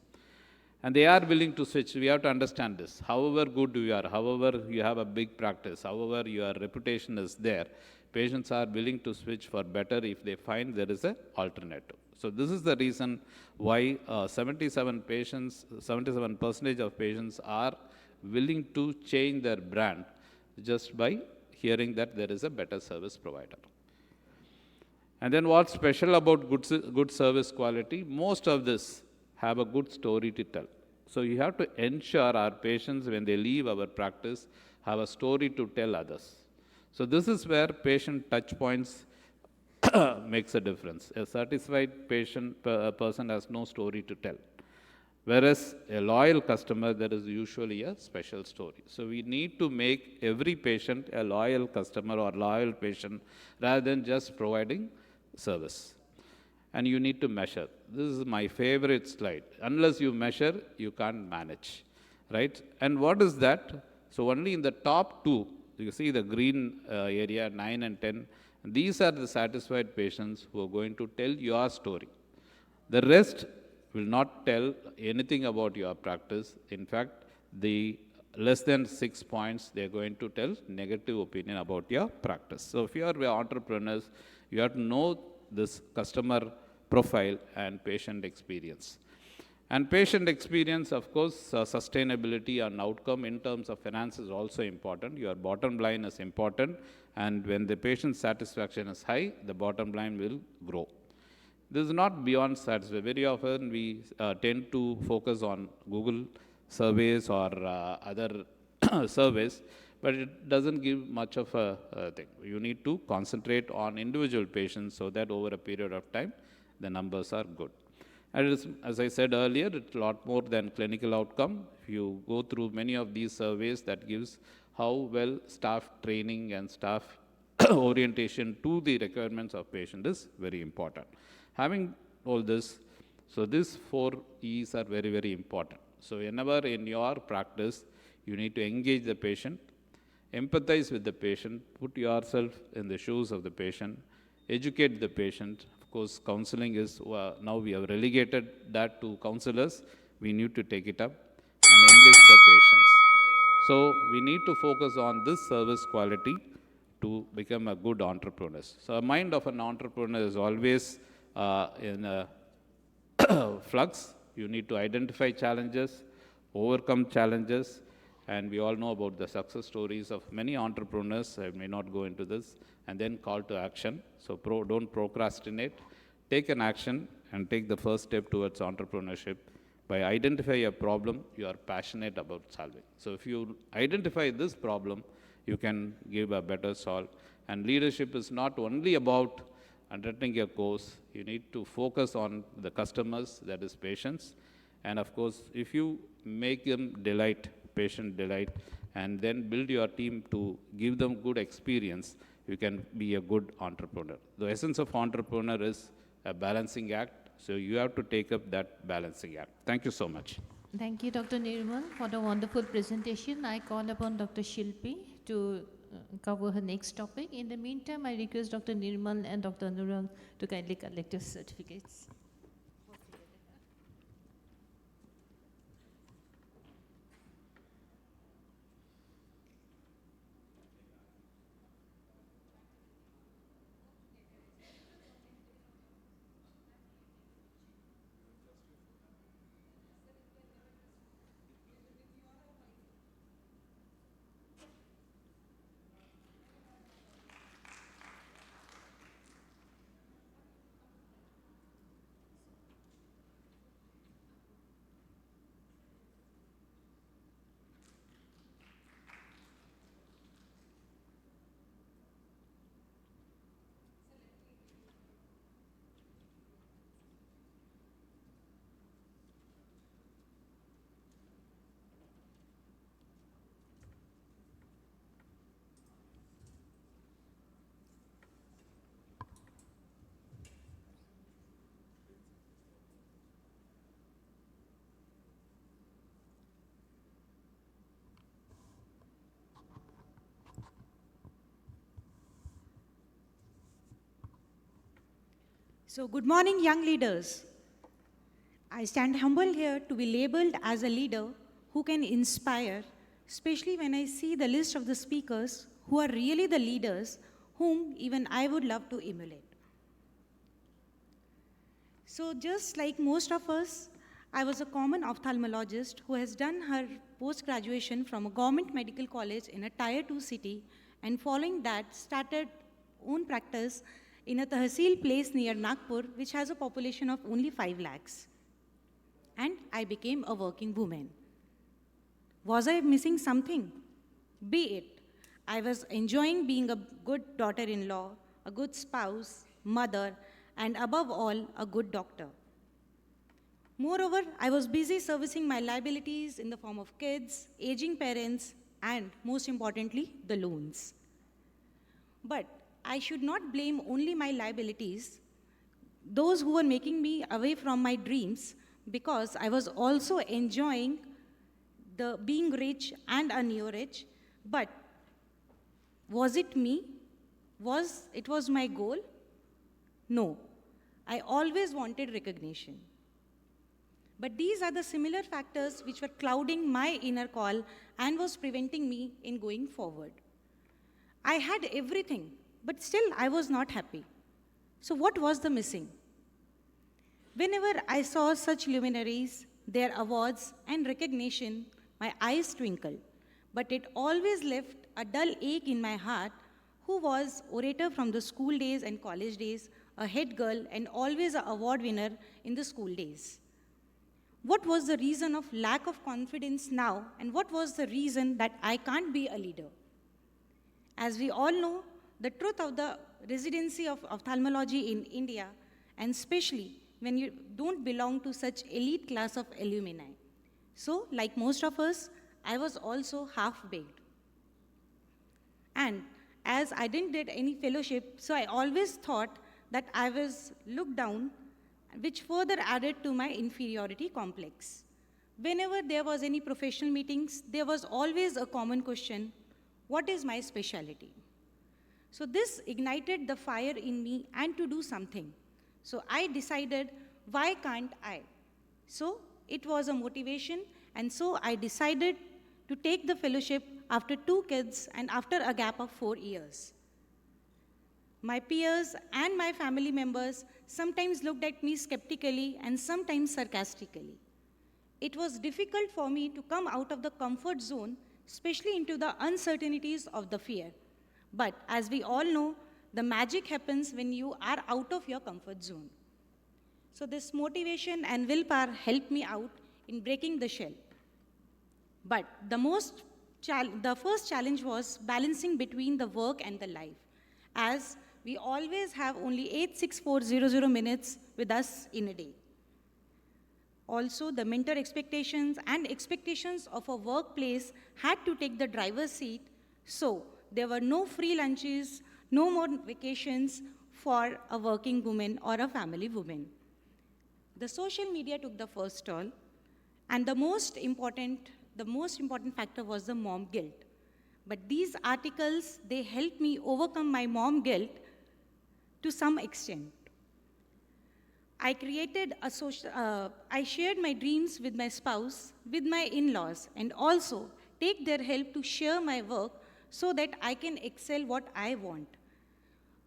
And they are willing to switch. We have to understand this. However good you are, however you have a big practice, however your reputation is there, patients are willing to switch for better if they find there is an alternative. So this is the reason why 77% of patients are willing to change their brand just by hearing that there is a better service provider. And then what's special about good service quality? Most of this have a good story to tell. So you have to ensure our patients, when they leave our practice, have a story to tell others. So this is where patient touch points makes a difference. A satisfied person has no story to tell. Whereas a loyal customer, there is usually a special story. So we need to make every patient a loyal customer or loyal patient rather than just providing service. And you need to measure. This is my favorite slide. Unless you measure, you can't manage, right? And what is that? So only in the top 2, you see the green area, 9 and 10, these are the satisfied patients who are going to tell your story. The rest will not tell anything about your practice. In fact, the less than 6 points, they are going to tell negative opinion about your practice. So if you are entrepreneurs, you have to know this customer profile and patient experience. And patient experience, of course, sustainability and outcome in terms of finance is also important. Your bottom line is important, And when the patient satisfaction is high, the bottom line will grow. This is not beyond satisfaction. Very often we tend to focus on Google surveys or other surveys, but it doesn't give much of a thing. You need to concentrate on individual patients so that over a period of time, the numbers are good. And it is, as I said earlier, it's a lot more than clinical outcome. If you go through many of these surveys, that gives how well staff training and staff orientation to the requirements of patient is very important. Having all this, so these 4 E's are very, very important. So whenever in your practice, you need to engage the patient, empathize with the patient, put yourself in the shoes of the patient, educate the patient. Of course, counseling is, now we have relegated that to counselors. We need to take it up and enlist the patients. So we need to focus on this service quality to become a good entrepreneur. So a mind of an entrepreneur is always in a flux. You need to identify challenges, overcome challenges, and we all know about the success stories of many entrepreneurs. I may not go into this, and then call to action. So don't procrastinate. Take an action and take the first step towards entrepreneurship by identify a problem you are passionate about solving. So if you identify this problem, you can give a better solve. And leadership is not only about undertaking a course. You need to focus on the customers, that is patients. And of course, if you make them delight, patient delight, and then build your team to give them good experience, you can be a good entrepreneur. The essence of entrepreneur is a balancing act. So you have to take up that balancing act. Thank you so much. Thank you, Dr. Nirmal, for the wonderful presentation. I call upon Dr. Shilpi to cover her next topic. In the meantime, I request Dr. Nirmal and Dr. Anurag to kindly collect your certificates. So, good morning, young leaders. I stand humble here to be labeled as a leader who can inspire, especially when I see the list of the speakers who are really the leaders whom even I would love to emulate. So, just like most of us, I was a common ophthalmologist who has done her post-graduation from a government medical college in a Tier 2 city, and following that started own practice in a Tehsil place near Nagpur, which has a population of only 5 lakhs. And I became a working woman. Was I missing something? Be it, I was enjoying being a good daughter-in-law, a good spouse, mother, and above all, a good doctor. Moreover, I was busy servicing my liabilities in the form of kids, aging parents, and most importantly, the loans. But I should not blame only my liabilities, those who were making me away from my dreams, because I was also enjoying the being rich and a neo rich. But was it me? It was my goal? No. I always wanted recognition. But these are the similar factors which were clouding my inner call and was preventing me in going forward. I had everything, but still I was not happy. So what was the missing? Whenever I saw such luminaries, their awards and recognition, my eyes twinkled. But it always left a dull ache in my heart, who was orator from the school days and college days, a head girl, and always an award winner in the school days. What was the reason of lack of confidence now, and what was the reason that I can't be a leader? As we all know, the truth of the residency of ophthalmology in India, and especially when you don't belong to such elite class of alumni. So, like most of us, I was also half-baked. And as I didn't get any fellowship, so I always thought that I was looked down, which further added to my inferiority complex. Whenever there was any professional meetings, there was always a common question, what is my specialty? So this ignited the fire in me and to do something. So I decided, why can't I? So it was a motivation, and so I decided to take the fellowship after 2 kids and after a gap of 4 years. My peers and my family members sometimes looked at me skeptically and sometimes sarcastically. It was difficult for me to come out of the comfort zone, especially into the uncertainties of the fear. But as we all know, the magic happens when you are out of your comfort zone. So this motivation and willpower helped me out in breaking the shell. But the first challenge was balancing between the work and the life, as we always have only 86400 minutes with us in a day. Also, the mentor expectations and expectations of a workplace had to take the driver's seat, so there were no free lunches, no more vacations for a working woman or a family woman. The social media took the first toll, and the most important factor was the mom guilt. But these articles, they helped me overcome my mom guilt to some extent. I shared my dreams with my spouse, with my in-laws, and also take their help to share my work so that I can excel what I want.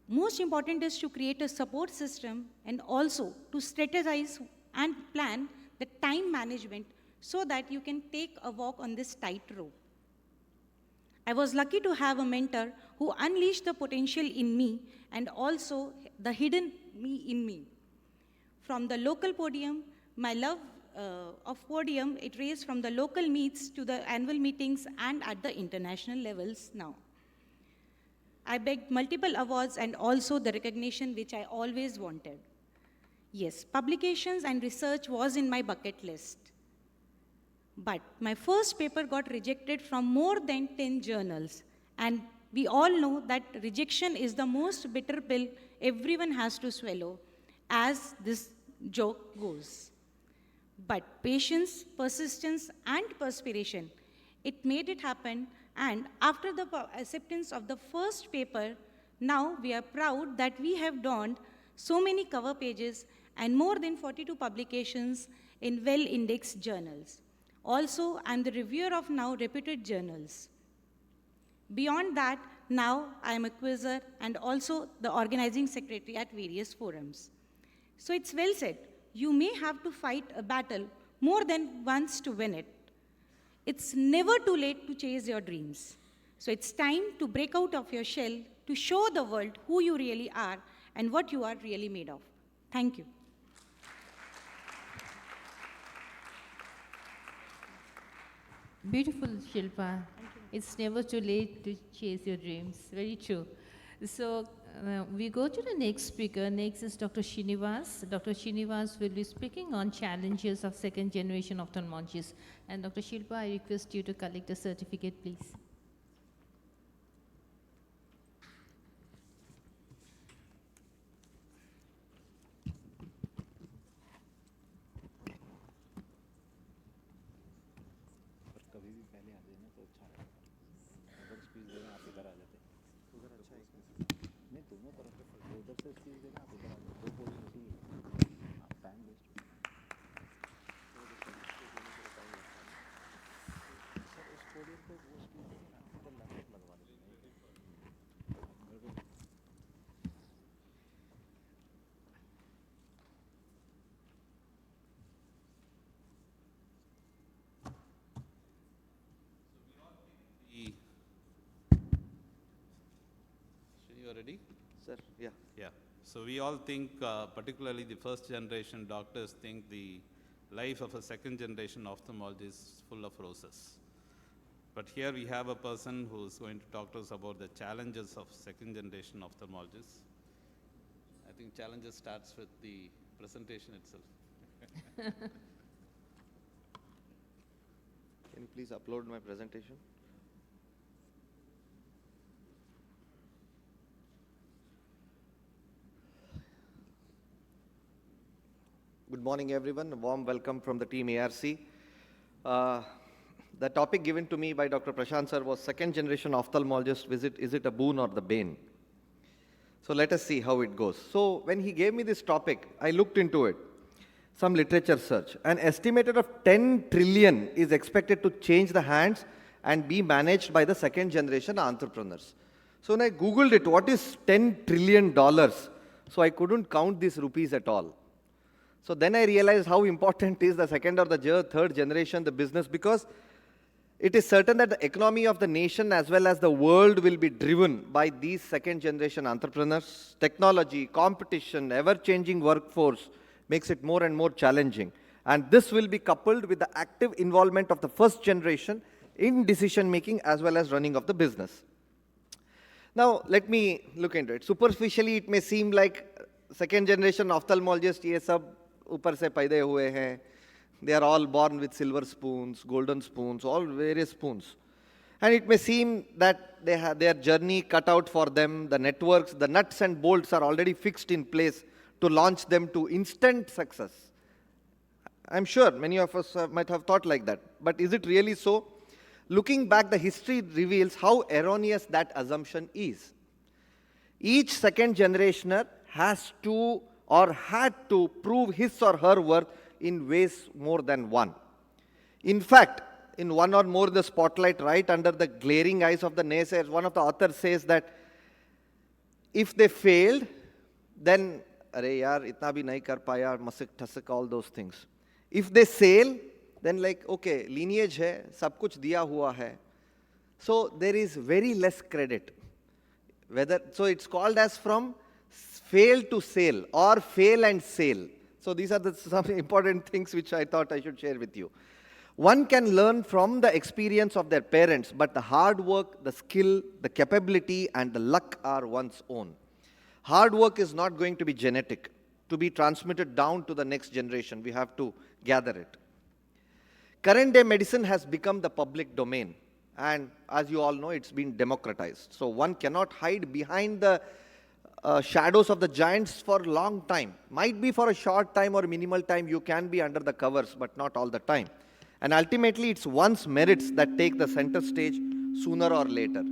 Most important is to create a support system and also to strategize and plan the time management so that you can take a walk on this tightrope. I was lucky to have a mentor who unleashed the potential in me and also the hidden me in me. From the local podium, my love of podium, it raised from the local meets to the annual meetings and at the international levels now. I begged multiple awards and also the recognition which I always wanted. Yes, publications and research was in my bucket list. But my first paper got rejected from more than 10 journals. And we all know that rejection is the most bitter pill everyone has to swallow, as this joke goes. But patience, persistence, and perspiration, it made it happen. And after the acceptance of the first paper, now we are proud that we have donned so many cover pages and more than 42 publications in well-indexed journals. Also, I'm the reviewer of now reputed journals. Beyond that, now I am a quizzer and also the organizing secretary at various forums. So it's well said, you may have to fight a battle more than once to win it. It's never too late to chase your dreams. So it's time to break out of your shell to show the world who you really are and what you are really made of. Thank you. Beautiful, Shilpa. It's never too late to chase your dreams. Very true. So we go to the next speaker. Next is Dr. Srinivas. Dr. Srinivas will be speaking on challenges of second generation ophthalmologists. And Dr. Shilpa, I request you to collect the certificate, please. You ready? Sir, yeah. Yeah. So we all think, particularly the first generation doctors think the life of a second generation ophthalmologist is full of roses. But here we have a person who is going to talk to us about the challenges of second generation ophthalmologists. I think challenges starts with the presentation itself. Can you please upload my presentation? Good morning, everyone. A warm welcome from the team ARC. The topic given to me by Dr. Prashant sir was second generation ophthalmologist visit, is it a boon or the bane? So let us see how it goes. So when he gave me this topic, I looked into it. Some literature search. An estimated of 10 trillion is expected to change the hands and be managed by the second generation entrepreneurs. So when I Googled it, what is $10 trillion? So I couldn't count these rupees at all. So then I realized how important is the second or the third generation, the business, because it is certain that the economy of the nation as well as the world will be driven by these second generation entrepreneurs. Technology, competition, ever-changing workforce makes it more and more challenging. And this will be coupled with the active involvement of the first generation in decision making as well as running of the business. Now, let me look into it. Superficially, it may seem like second generation ophthalmologist, ye sab upar se paide hue hain. They are all born with silver spoons, golden spoons, all various spoons. And it may seem that they have their journey cut out for them. The networks, the nuts and bolts are already fixed in place to launch them to instant success. I'm sure many of us might have thought like that. But is it really so? Looking back, the history reveals how erroneous that assumption is. Each second generationer has to or had to prove his or her worth in ways more than one. In fact, in one or more the spotlight, right under the glaring eyes of the naysayers, one of the authors says that if they failed, then, arey yaar, itna bhi nahi kar paya, masik thasik, all those things. If they sail, then like, okay, lineage hai, sab kuch diya hua hai. So there is very less credit. So it's called as from fail to sail or fail and sail. So these are some important things which I thought I should share with you. One can learn from the experience of their parents, but the hard work, the skill, the capability, and the luck are one's own. Hard work is not going to be genetic, to be transmitted down to the next generation. We have to gather it. Current day medicine has become the public domain. And as you all know, it's been democratized. So one cannot hide behind the shadows of the giants for a long time. Might be for a short time or minimal time you can be under the covers, but not all the time. And ultimately, it's one's merits that take the center stage sooner or later.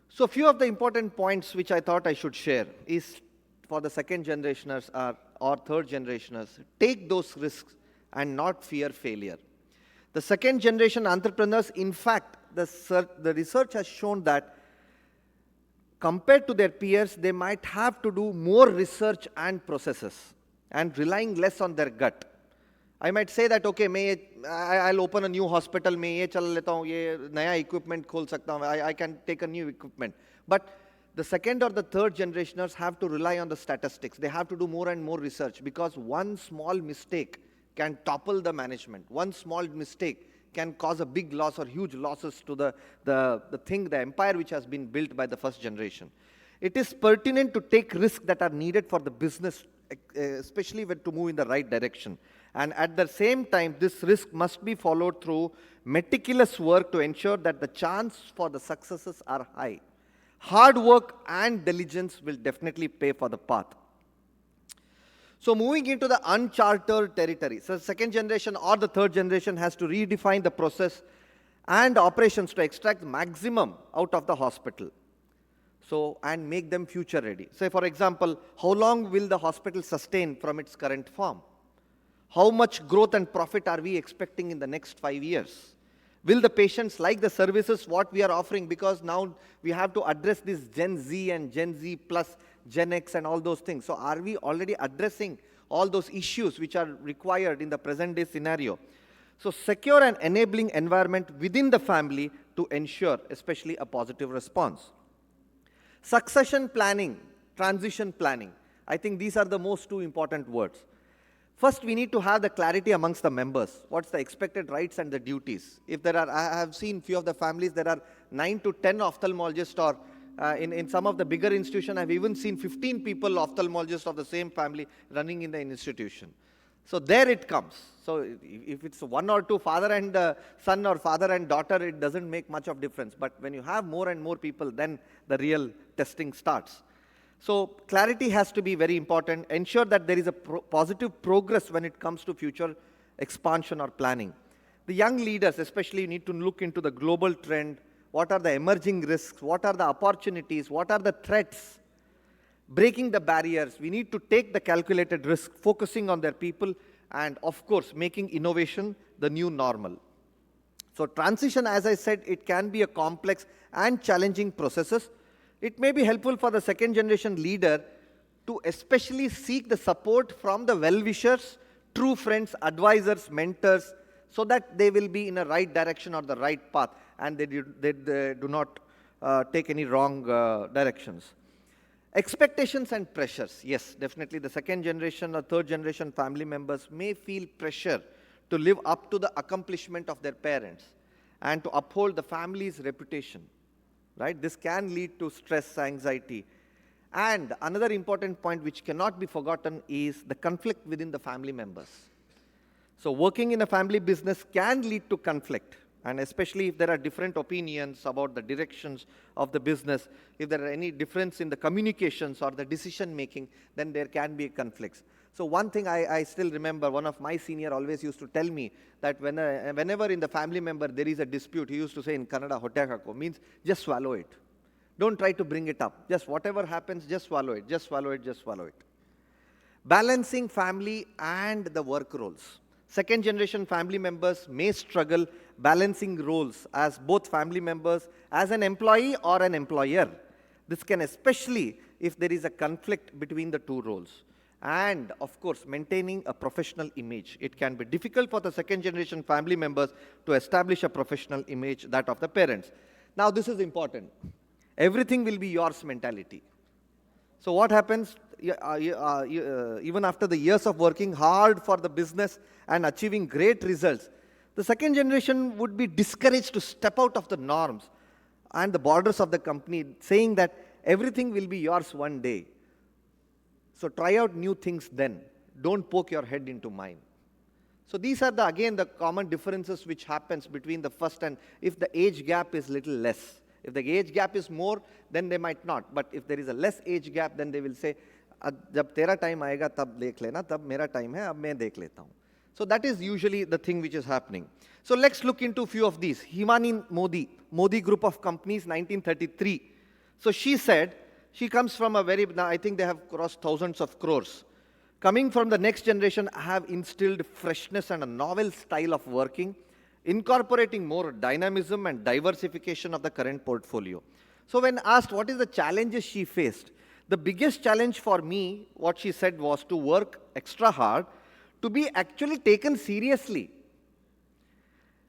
So a few of the important points which I thought I should share is for the second generationers or third generationers, take those risks and not fear failure. The second generation entrepreneurs, in fact, the research has shown that compared to their peers, they might have to do more research and processes and relying less on their gut. I might say that, okay, I'll open a new hospital, I can take a new equipment. But the second or the third generationers have to rely on the statistics. They have to do more and more research because one small mistake can topple the management. One small mistake can cause a big loss or huge losses to the empire which has been built by the first generation. It is pertinent to take risks that are needed for the business, especially when to move in the right direction. And at the same time, this risk must be followed through meticulous work to ensure that the chance for the successes are high. Hard work and diligence will definitely pay for the path. So moving into the uncharted territory. So second generation or the third generation has to redefine the process and operations to extract the maximum out of the hospital. So, and make them future ready. Say for example, how long will the hospital sustain from its current form? How much growth and profit are we expecting in the next 5 years? Will the patients like the services what we are offering? Because now we have to address this Gen Z and Gen Z plus Gen X and all those things. So are we already addressing all those issues which are required in the present day scenario? So secure an enabling environment within the family to ensure especially a positive response. Succession planning, transition planning. I think these are the most two important words. First, we need to have the clarity amongst the members. What's the expected rights and the duties? If there are, I have seen few of the families, there are 9 to 10 ophthalmologists, or in some of the bigger institutions, I've even seen 15 people, ophthalmologists of the same family running in the institution. So there it comes. So if it's one or two, father and son or father and daughter, it doesn't make much of difference. But when you have more and more people, then the real testing starts. So clarity has to be very important. Ensure that there is a positive progress when it comes to future expansion or planning. The young leaders especially need to look into the global trend. What are the emerging risks? What are the opportunities? What are the threats? Breaking the barriers. We need to take the calculated risk, focusing on their people, and of course, making innovation the new normal. So transition, as I said, it can be a complex and challenging processes. It may be helpful for the second generation leader to especially seek the support from the well-wishers, true friends, advisors, mentors, so that they will be in a right direction or the right path, and they do not take any wrong directions. Expectations and pressures. Yes, definitely the second generation or third generation family members may feel pressure to live up to the accomplishment of their parents and to uphold the family's reputation. Right? This can lead to stress, anxiety. And another important point which cannot be forgotten is the conflict within the family members. So working in a family business can lead to conflict, and especially if there are different opinions about the directions of the business, if there are any difference in the communications or the decision making, then there can be conflicts. So one thing I still remember, one of my senior always used to tell me that whenever in the family member there is a dispute, he used to say in Kannada, "Hottagako," means just swallow it. Don't try to bring it up. Just whatever happens, just swallow it, just swallow it, just swallow it. Balancing family and the work roles. Second generation family members may struggle balancing roles as both family members, as an employee or an employer. This can especially if there is a conflict between the two roles. And of course, maintaining a professional image. It can be difficult for the second generation family members to establish a professional image, that of the parents. Now this is important. Everything will be yours mentality. So what happens, even after the years of working hard for the business and achieving great results, the second generation would be discouraged to step out of the norms and the borders of the company, saying that everything will be yours one day. So try out new things then. Don't poke your head into mine. So these are, again, the common differences which happens between the first and if the age gap is little less. If the age gap is more, then they might not. But if there is a less age gap, then they will say, "Jab tera time aayega, tab dekh lena, tab mera time hai, ab main dekh leta hu." So that is usually the thing which is happening. So let's look into a few of these. Himani Modi Group of Companies, 1933. So she said, she comes from a very, I think they have crossed thousands of crores. Coming from the next generation, I have instilled freshness and a novel style of working, incorporating more dynamism and diversification of the current portfolio. So when asked what is the challenges she faced, the biggest challenge for me, what she said, was to work extra hard, to be actually taken seriously.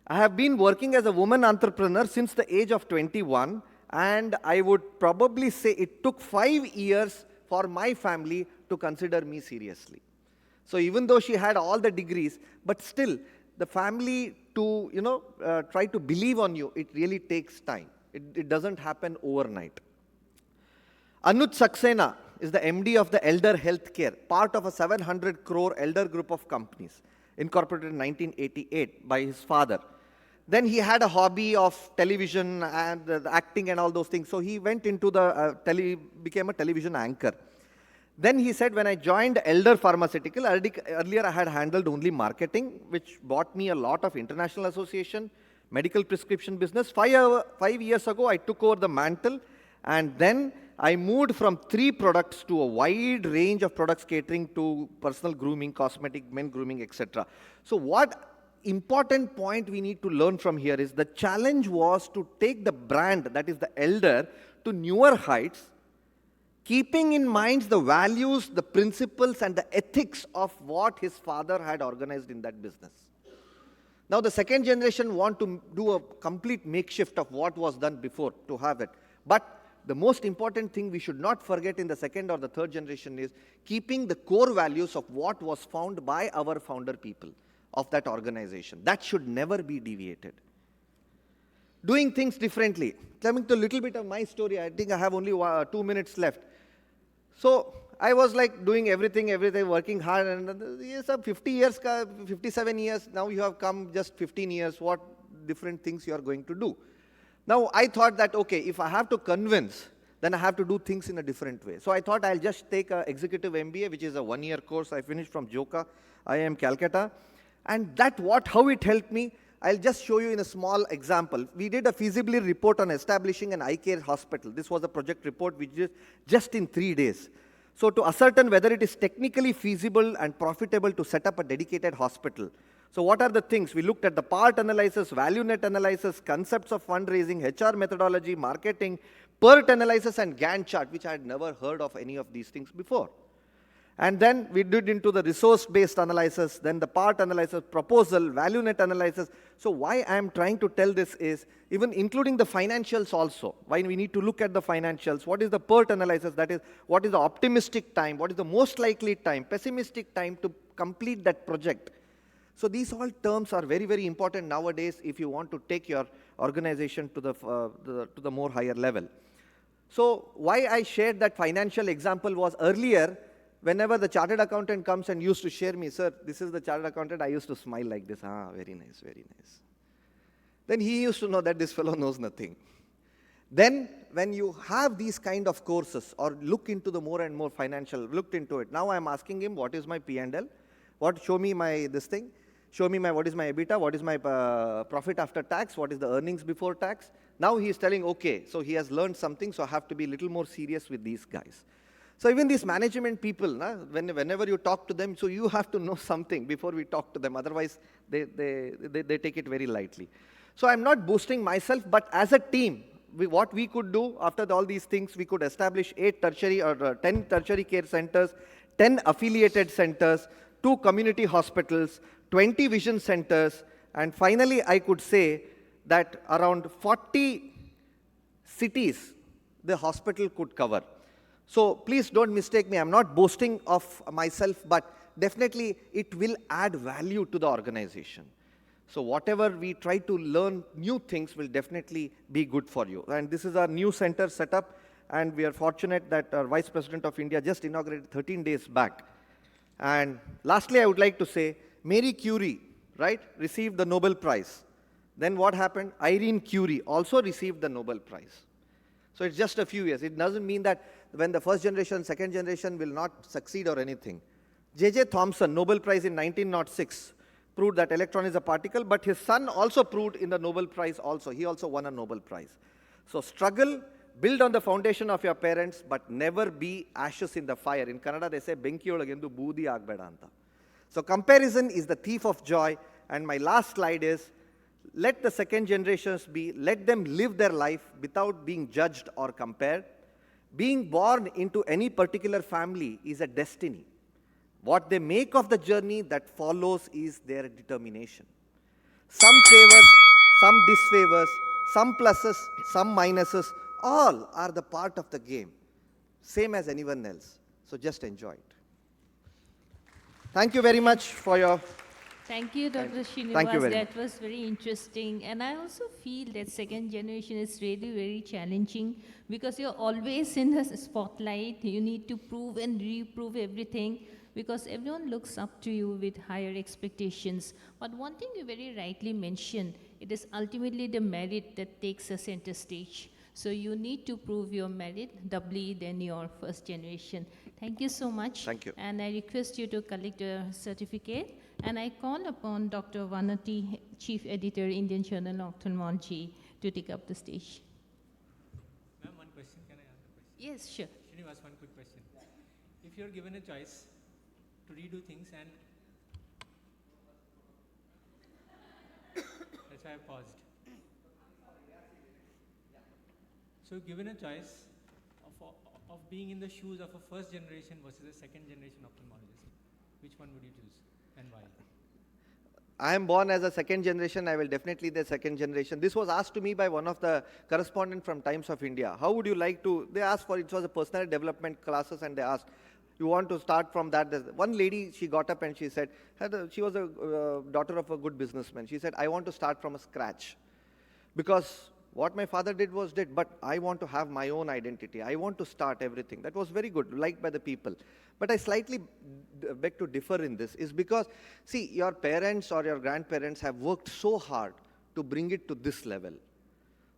I have been working as a woman entrepreneur since the age of 21, and I would probably say it took 5 years for my family to consider me seriously. So even though she had all the degrees, but still the family to try to believe on you, it really takes time. It doesn't happen overnight. Anuj Saxena is the MD of the Elder Healthcare, part of a 700 crore elder group of companies, incorporated in 1988 by his father. Then he had a hobby of television and acting and all those things. So he went into became a television anchor. Then he said, when I joined Elder Pharmaceutical, earlier I had handled only marketing, which bought me a lot of international association, medical prescription business. 5 years ago, I took over the mantle, and then I moved from 3 products to a wide range of products catering to personal grooming, cosmetic, men grooming, etc. So what important point we need to learn from here is the challenge was to take the brand, that is the Elder, to newer heights, keeping in mind the values, the principles, and the ethics of what his father had organized in that business. Now the second generation want to do a complete makeshift of what was done before to have it. But the most important thing we should not forget in the second or the third generation is keeping the core values of what was found by our founder people of that organization. That should never be deviated. Doing things differently. Coming to a little bit of my story, I think I have only 2 minutes left. So I was like doing everything, working hard, and yes, 50 years, 57 years, now you have come just 15 years, what different things you are going to do. Now I thought that, okay, if I have to convince, then I have to do things in a different way. So I thought I'll just take an executive MBA, which is a 1-year course I finished from Joka, IIM Calcutta. And how it helped me, I'll just show you in a small example. We did a feasibility report on establishing an eye care hospital. This was a project report we did just in 3 days. So to ascertain whether it is technically feasible and profitable to set up a dedicated hospital. So what are the things? We looked at the part analysis, value net analysis, concepts of fundraising, HR methodology, marketing, PERT analysis, and Gantt chart, which I had never heard of any of these things before. And then we did into the resource-based analysis, then the part analysis, proposal, value net analysis. So why I am trying to tell this is, even including the financials also, why we need to look at the financials, what is the PERT analysis, that is, what is the optimistic time, what is the most likely time, pessimistic time to complete that project. So these all terms are very, very important nowadays if you want to take your organization to the more higher level. So why I shared that financial example was earlier, whenever the chartered accountant comes and used to share me, sir, this is the chartered accountant, I used to smile like this, very nice, very nice. Then he used to know that this fellow knows nothing. Then when you have these kind of courses or look into the more and more financial, looked into it, now I'm asking him, what is my P&L? Show me my this thing, show me what is my EBITDA, what is my profit after tax, what is the earnings before tax. Now he is telling, okay, so he has learned something, so I have to be a little more serious with these guys. So even these management people, whenever you talk to them, so you have to know something before we talk to them. Otherwise, they take it very lightly. So I'm not boosting myself, but as a team, what we could do after all these things, we could establish 8 tertiary or 10 tertiary care centers, 10 affiliated centers, 2 community hospitals, 20 vision centers, and finally I could say that around 40 cities the hospital could cover. So please don't mistake me, I'm not boasting of myself, but definitely it will add value to the organization. So whatever we try to learn new things will definitely be good for you. And this is our new center set up, and we are fortunate that our Vice President of India just inaugurated 13 days back. And lastly, I would like to say, Marie Curie, right, received the Nobel Prize. Then what happened? Irene Curie also received the Nobel Prize. So it's just a few years. It doesn't mean that when the first generation, second generation will not succeed or anything. J.J. Thomson, Nobel Prize in 1906, proved that electron is a particle, but his son also proved in the Nobel Prize also. He also won a Nobel Prize. So struggle, build on the foundation of your parents, but never be ashes in the fire. In Kannada, they say, benki olagendu boodi agbeda anta. So comparison is the thief of joy. And my last slide is, let the second generations be, let them live their life without being judged or compared. Being born into any particular family is a destiny. What they make of the journey that follows is their determination. Some favors, some disfavors, some pluses, some minuses, all are the part of the game, same as anyone else. So just enjoy it. Thank you very much for your... Thank you, Dr. Srinivas. Thank you very That was very interesting. And I also feel that second generation is really very challenging because you're always in the spotlight. You need to prove and reprove everything because everyone looks up to you with higher expectations. But one thing you very rightly mentioned, it is ultimately the merit that takes a center stage. So you need to prove your merit doubly than your first generation. Thank you so much. Thank you. And I request you to collect a certificate. And I call upon Dr. Vanati, Chief Editor, Indian Journal of Ophthalmology, to take up the stage. Ma'am, one question. Can I ask a question? Yes, sure. Srinivas, one quick question. If you're given a choice to redo things and... That's why I paused. So given a choice of being in the shoes of a first generation versus a second generation ophthalmologist, which one would you choose and why? I am born as a second generation, I will definitely the second generation. This was asked to me by one of the correspondent from Times of India. How would you like to, they asked for, it was a personality development classes, and they asked, you want to start from that? One lady, she got up and she said, she was a daughter of a good businessman. She said, I want to start from a scratch. Because what my father did was did, but I want to have my own identity. I want to start everything. That was very good, liked by the people. But I slightly beg to differ in this, is because, see, your parents or your grandparents have worked so hard to bring it to this level.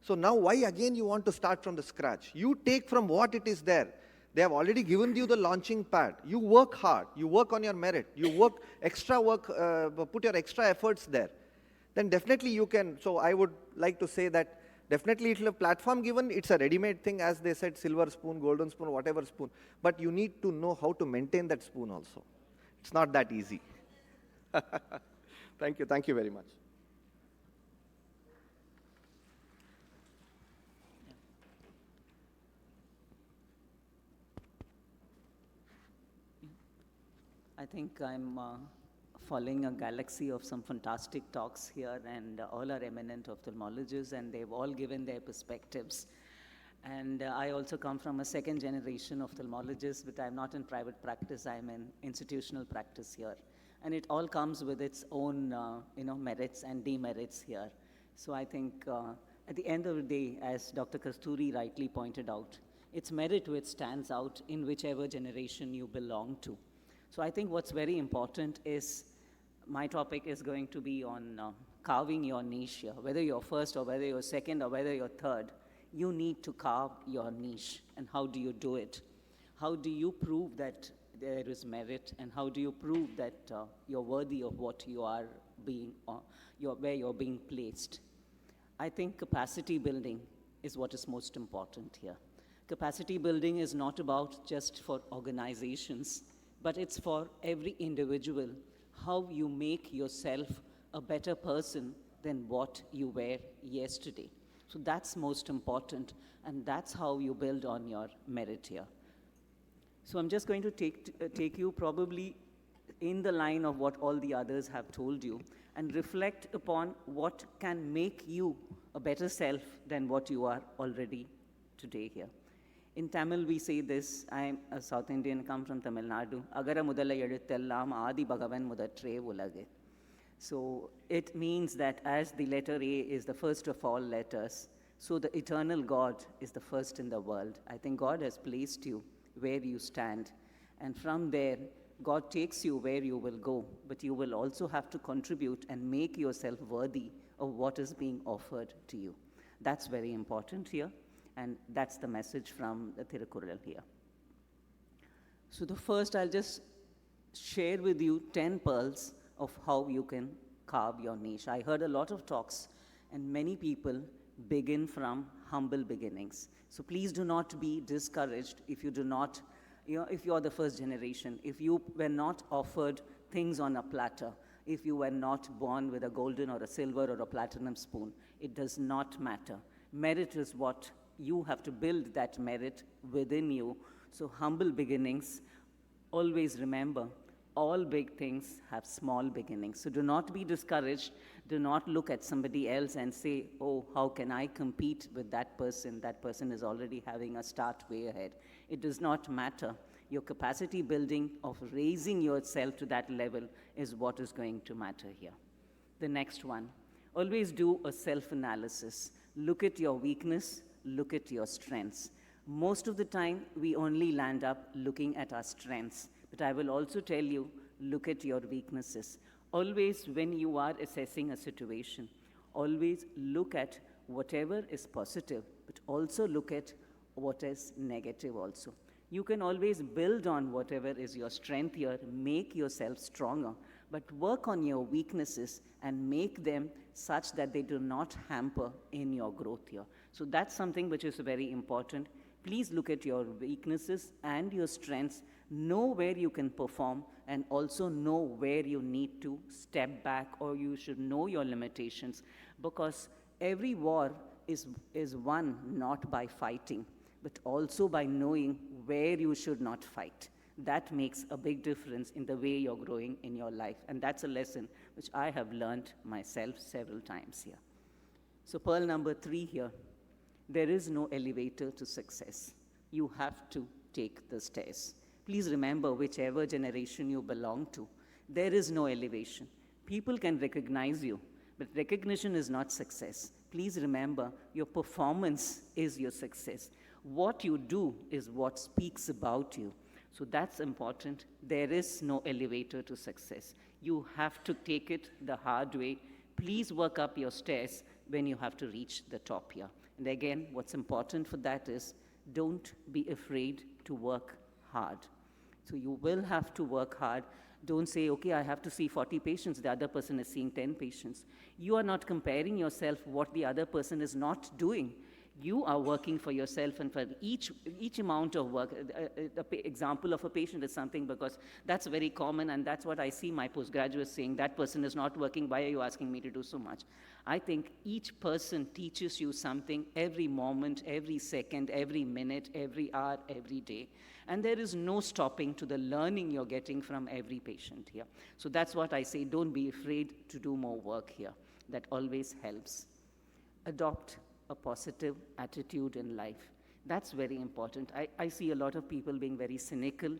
So now why again you want to start from the scratch? You take from what it is there. They have already given you the launching pad. You work hard. You work on your merit. You work extra work, put your extra efforts there. Then definitely you can. So I would like to say that definitely it's a platform given. It's a ready-made thing, as they said, silver spoon, golden spoon, whatever spoon. But you need to know how to maintain that spoon also. It's not that easy. Thank you. Thank you very much. I think I'm following a galaxy of some fantastic talks here, and all are eminent ophthalmologists, and they've all given their perspectives. And I also come from a second generation ophthalmologist, but I'm not in private practice, I'm in institutional practice here. And it all comes with its own merits and demerits here. So I think at the end of the day, as Dr. Kasturi rightly pointed out, it's merit which stands out in whichever generation you belong to. So I think what's very important is, my topic is going to be on carving your niche here. Whether you're first or whether you're second or whether you're third, you need to carve your niche. And how do you do it? How do you prove that there is merit, and how do you prove that you're worthy of what you are being, where you're being placed? I think capacity building is what is most important here. Capacity building is not about just for organizations, but it's for every individual, how you make yourself a better person than what you were yesterday. So that's most important, and that's how you build on your merit here. So I'm just going to take you probably in the line of what all the others have told you, and reflect upon what can make you a better self than what you are already today here. In Tamil, we say this. I'm a South Indian, come from Tamil Nadu. Agara mudala eduthellam adi bhagavan mudatre ulage. So it means that as the letter A is the first of all letters, so the eternal God is the first in the world. I think God has placed you where you stand. And from there, God takes you where you will go. But you will also have to contribute and make yourself worthy of what is being offered to you. That's very important here. And that's the message from the Thirukural here. So the first, I'll just share with you 10 pearls of how you can carve your niche. I heard a lot of talks, and many people begin from humble beginnings. So please do not be discouraged if you do not, if you're the first generation, if you were not offered things on a platter, if you were not born with a golden or a silver or a platinum spoon. It does not matter. Merit is what you have to build, that merit within you. So humble beginnings, always remember, all big things have small beginnings. So do not be discouraged. Do not look at somebody else and say, oh, how can I compete with that person? That person is already having a start way ahead. It does not matter. Your capacity building of raising yourself to that level is what is going to matter here. The next one, always do a self-analysis. Look at your weakness, look at your strengths. Most of the time, we only land up looking at our strengths. But I will also tell you, look at your weaknesses. Always, when you are assessing a situation, always look at whatever is positive, but also look at what is negative also. You can always build on whatever is your strength here, make yourself stronger, but work on your weaknesses and make them such that they do not hamper in your growth here. So that's something which is very important. Please look at your weaknesses and your strengths, know where you can perform, and also know where you need to step back, or you should know your limitations, because every war is won not by fighting, but also by knowing where you should not fight. that makes a big difference in the way you're growing in your life. And that's a lesson which I have learned myself several times here. So pearl number 3 here, there is no elevator to success. You have to take the stairs. Please remember, whichever generation you belong to, there is no elevation. People can recognize you, but recognition is not success. Please remember, your performance is your success. What you do is what speaks about you. So that's important. There is no elevator to success. You have to take it the hard way. Please work up your stairs when you have to reach the top here. And again, what's important for that is don't be afraid to work hard. So you will have to work hard. Don't say, okay, I have to see 40 patients, the other person is seeing 10 patients. You are not comparing yourself what the other person is not doing. You are working for yourself, and for each amount of work. Example of a patient is something, because that's very common, and that's what I see my postgraduates saying, that person is not working, why are you asking me to do so much? I think each person teaches you something every moment, every second, every minute, every hour, every day. And there is no stopping to the learning you're getting from every patient here. So that's what I say, don't be afraid to do more work here. That always helps. Adopt a positive attitude in life. That's very important. I see a lot of people being very cynical,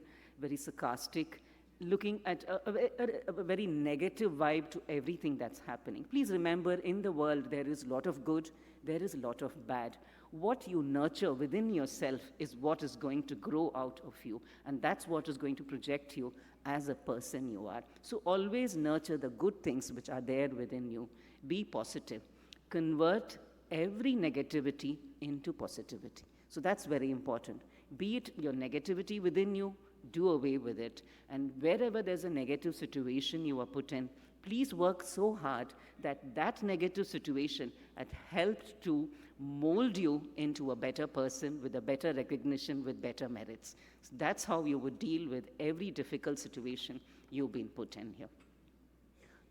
very sarcastic, looking at a very negative vibe to everything that's happening. Please remember, in the world, there is a lot of good, there is a lot of bad. What you nurture within yourself is what is going to grow out of you, and that's what is going to project you as a person you are. So always nurture the good things which are there within you. Be positive. Convert every negativity into positivity. So that's very important. Be it your negativity within you, do away with it. And wherever there's a negative situation you are put in, please work so hard that that negative situation had helped to mold you into a better person with a better recognition, with better merits. So that's how you would deal with every difficult situation you've been put in here.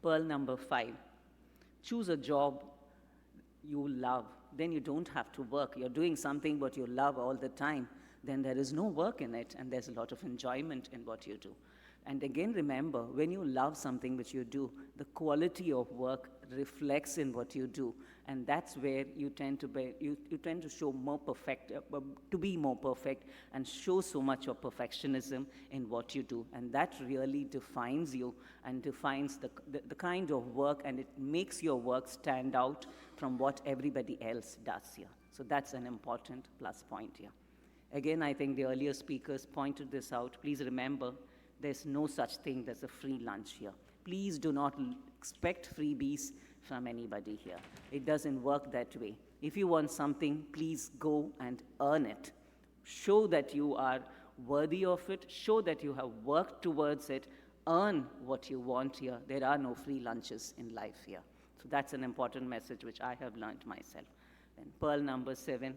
Pearl number 5, choose a job you love. Then you don't have to work. You're doing something what you love all the time. Then there is no work in it, and there's a lot of enjoyment in what you do. And again, remember, when you love something which you do, the quality of work reflects in what you do, and that's where you tend to be, you tend to show more perfect, to be more perfect, and show so much of perfectionism in what you do, and that really defines you and defines the kind of work, and it makes your work stand out from what everybody else does here. So that's an important plus point here. Again, I think the earlier speakers pointed this out. Please remember, there's no such thing as a free lunch here. Please do not expect freebies from anybody here. It doesn't work that way. If you want something, please go and earn it. Show that you are worthy of it. Show that you have worked towards it. Earn what you want here. There are no free lunches in life here. So that's an important message which I have learned myself. Then pearl number 7,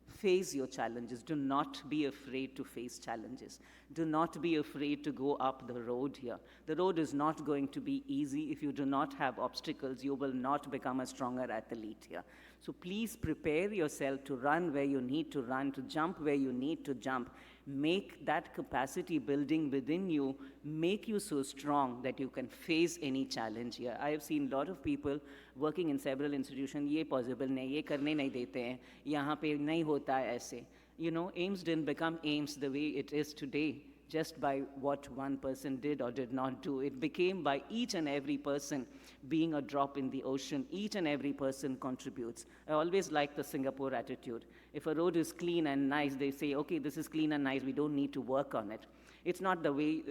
face your challenges. Do not be afraid to face challenges. Do not be afraid to go up the road here. The road is not going to be easy. If you do not have obstacles, you will not become a stronger athlete here. So please prepare yourself to run where you need to run, to jump where you need to jump. Make that capacity building within you, make you so strong that you can face any challenge here. I have seen a lot of people working in several institutions, ये possible नहीं, ये करने नहीं देते हैं, यहाँ पे नहीं होता है ऐसे. You know, AIIMS didn't become AIIMS the way it is today just by what one person did or did not do. It became by each and every person being a drop in the ocean. Each and every person contributes. I always like the Singapore attitude. If a road is clean and nice, they say, okay, this is clean and nice, we don't need to work on it. It's not the way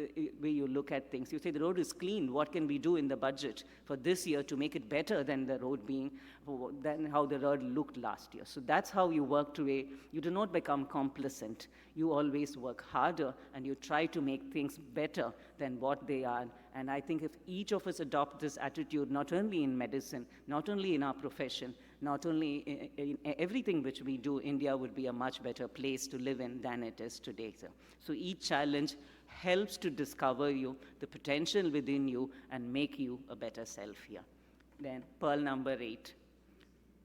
you look at things. You say the road is clean, what can we do in the budget for this year to make it better than the road being, than how the road looked last year. So that's how you work today. You do not become complacent. You always work harder and you try to make things better than what they are. And I think if each of us adopt this attitude, not only in medicine, not only in our profession, not only in everything which we do, India would be a much better place to live in than it is today. So each challenge helps to discover you, the potential within you, and make you a better self here. Then pearl number 8,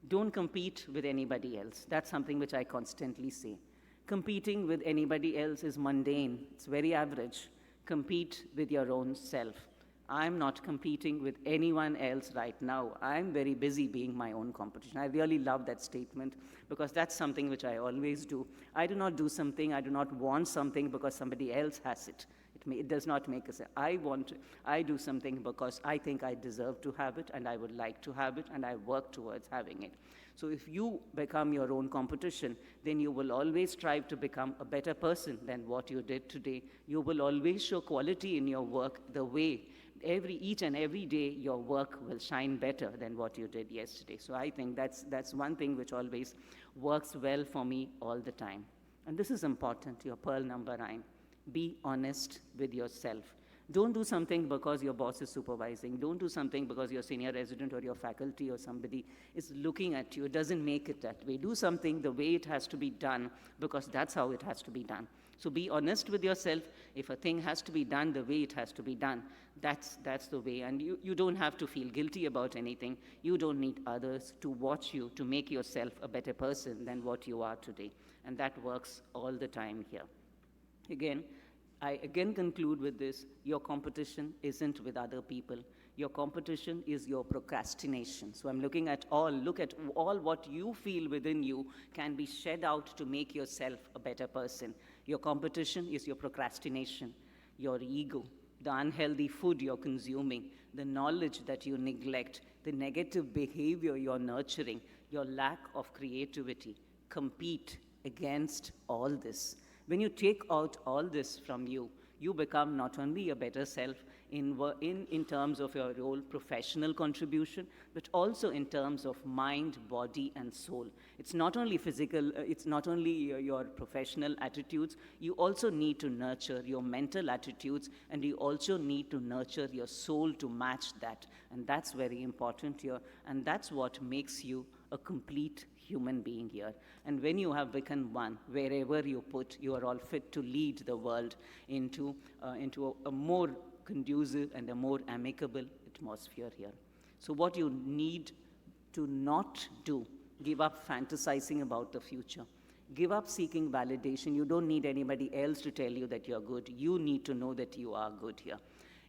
don't compete with anybody else. That's something which I constantly say. Competing with anybody else is mundane, it's very average. Compete with your own self. I'm not competing with anyone else right now. I'm very busy being my own competition. I really love that statement because that's something which I always do. I do not do something, I do not want something because somebody else has it. It does not make us. I do something because I think I deserve to have it and I would like to have it and I work towards having it. So if you become your own competition, then you will always strive to become a better person than what you did today. You will always show quality in your work the way each and every day your work will shine better than what you did yesterday. So I think that's one thing which always works well for me all the time. And this is important, your pearl number 9. Be honest with yourself. Don't do something because your boss is supervising. Don't do something because your senior resident or your faculty or somebody is looking at you. It doesn't make it that way. Do something the way it has to be done because that's how it has to be done. So be honest with yourself. If a thing has to be done the way it has to be done, that's the way. And you don't have to feel guilty about anything. You don't need others to watch you to make yourself a better person than what you are today. And that works all the time here. I again conclude with this, your competition isn't with other people. Your competition is your procrastination. So I'm looking at look at all what you feel within you can be shed out to make yourself a better person. Your competition is your procrastination, your ego, the unhealthy food you're consuming, the knowledge that you neglect, the negative behavior you're nurturing, your lack of creativity. Compete against all this. When you take out all this from you, you become not only a better self in terms of your role, professional contribution, but also in terms of mind, body, and soul. It's not only physical, it's not only your professional attitudes, you also need to nurture your mental attitudes, and you also need to nurture your soul to match that. And that's very important here, and that's what makes you a complete human being here. And when you have become one, wherever you put, you are all fit to lead the world into a more conducive and a more amicable atmosphere here. So what you need to not do, give up fantasizing about the future. Give up seeking validation. You don't need anybody else to tell you that you're good. You need to know that you are good here.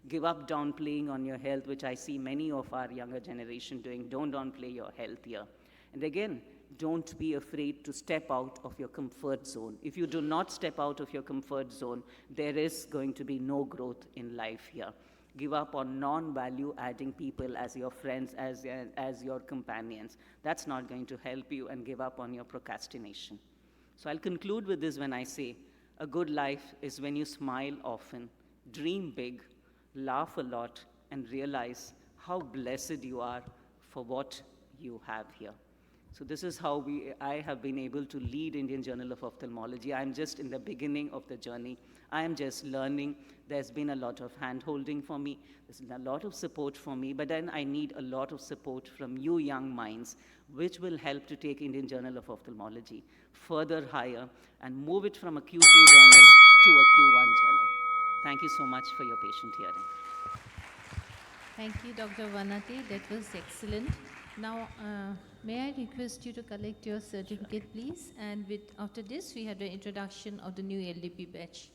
Give up downplaying on your health, which I see many of our younger generation doing. Don't downplay your health here. And again, don't be afraid to step out of your comfort zone. If you do not step out of your comfort zone, there is going to be no growth in life here. Give up on non-value adding people as your friends, as your companions. That's not going to help you, and give up on your procrastination. So I'll conclude with this when I say, a good life is when you smile often, dream big, laugh a lot, and realize how blessed you are for what you have here. So this is how I have been able to lead Indian Journal of Ophthalmology. I'm just in the beginning of the journey. I am just learning. There's been a lot of hand-holding for me. There's a lot of support for me, but then I need a lot of support from you young minds, which will help to take Indian Journal of Ophthalmology further higher and move it from a Q2 journal to a Q1 journal. Thank you so much for your patient hearing. Thank you, Dr. Vanati. That was excellent. Now, may I request you to collect your certificate, please? And after this, we have the introduction of the new LDP batch.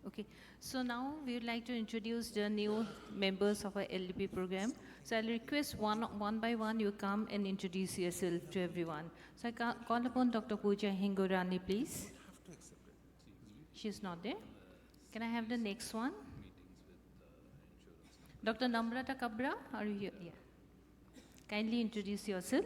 Okay, so now we would like to introduce the new members of our LDP program. So I'll request one by one you come and introduce yourself to everyone. So I call upon Dr. Pooja Hingorani, please. She's not there. Can I have the next one? Dr. Namrata Kabra, are you here? Yeah. Kindly introduce yourself.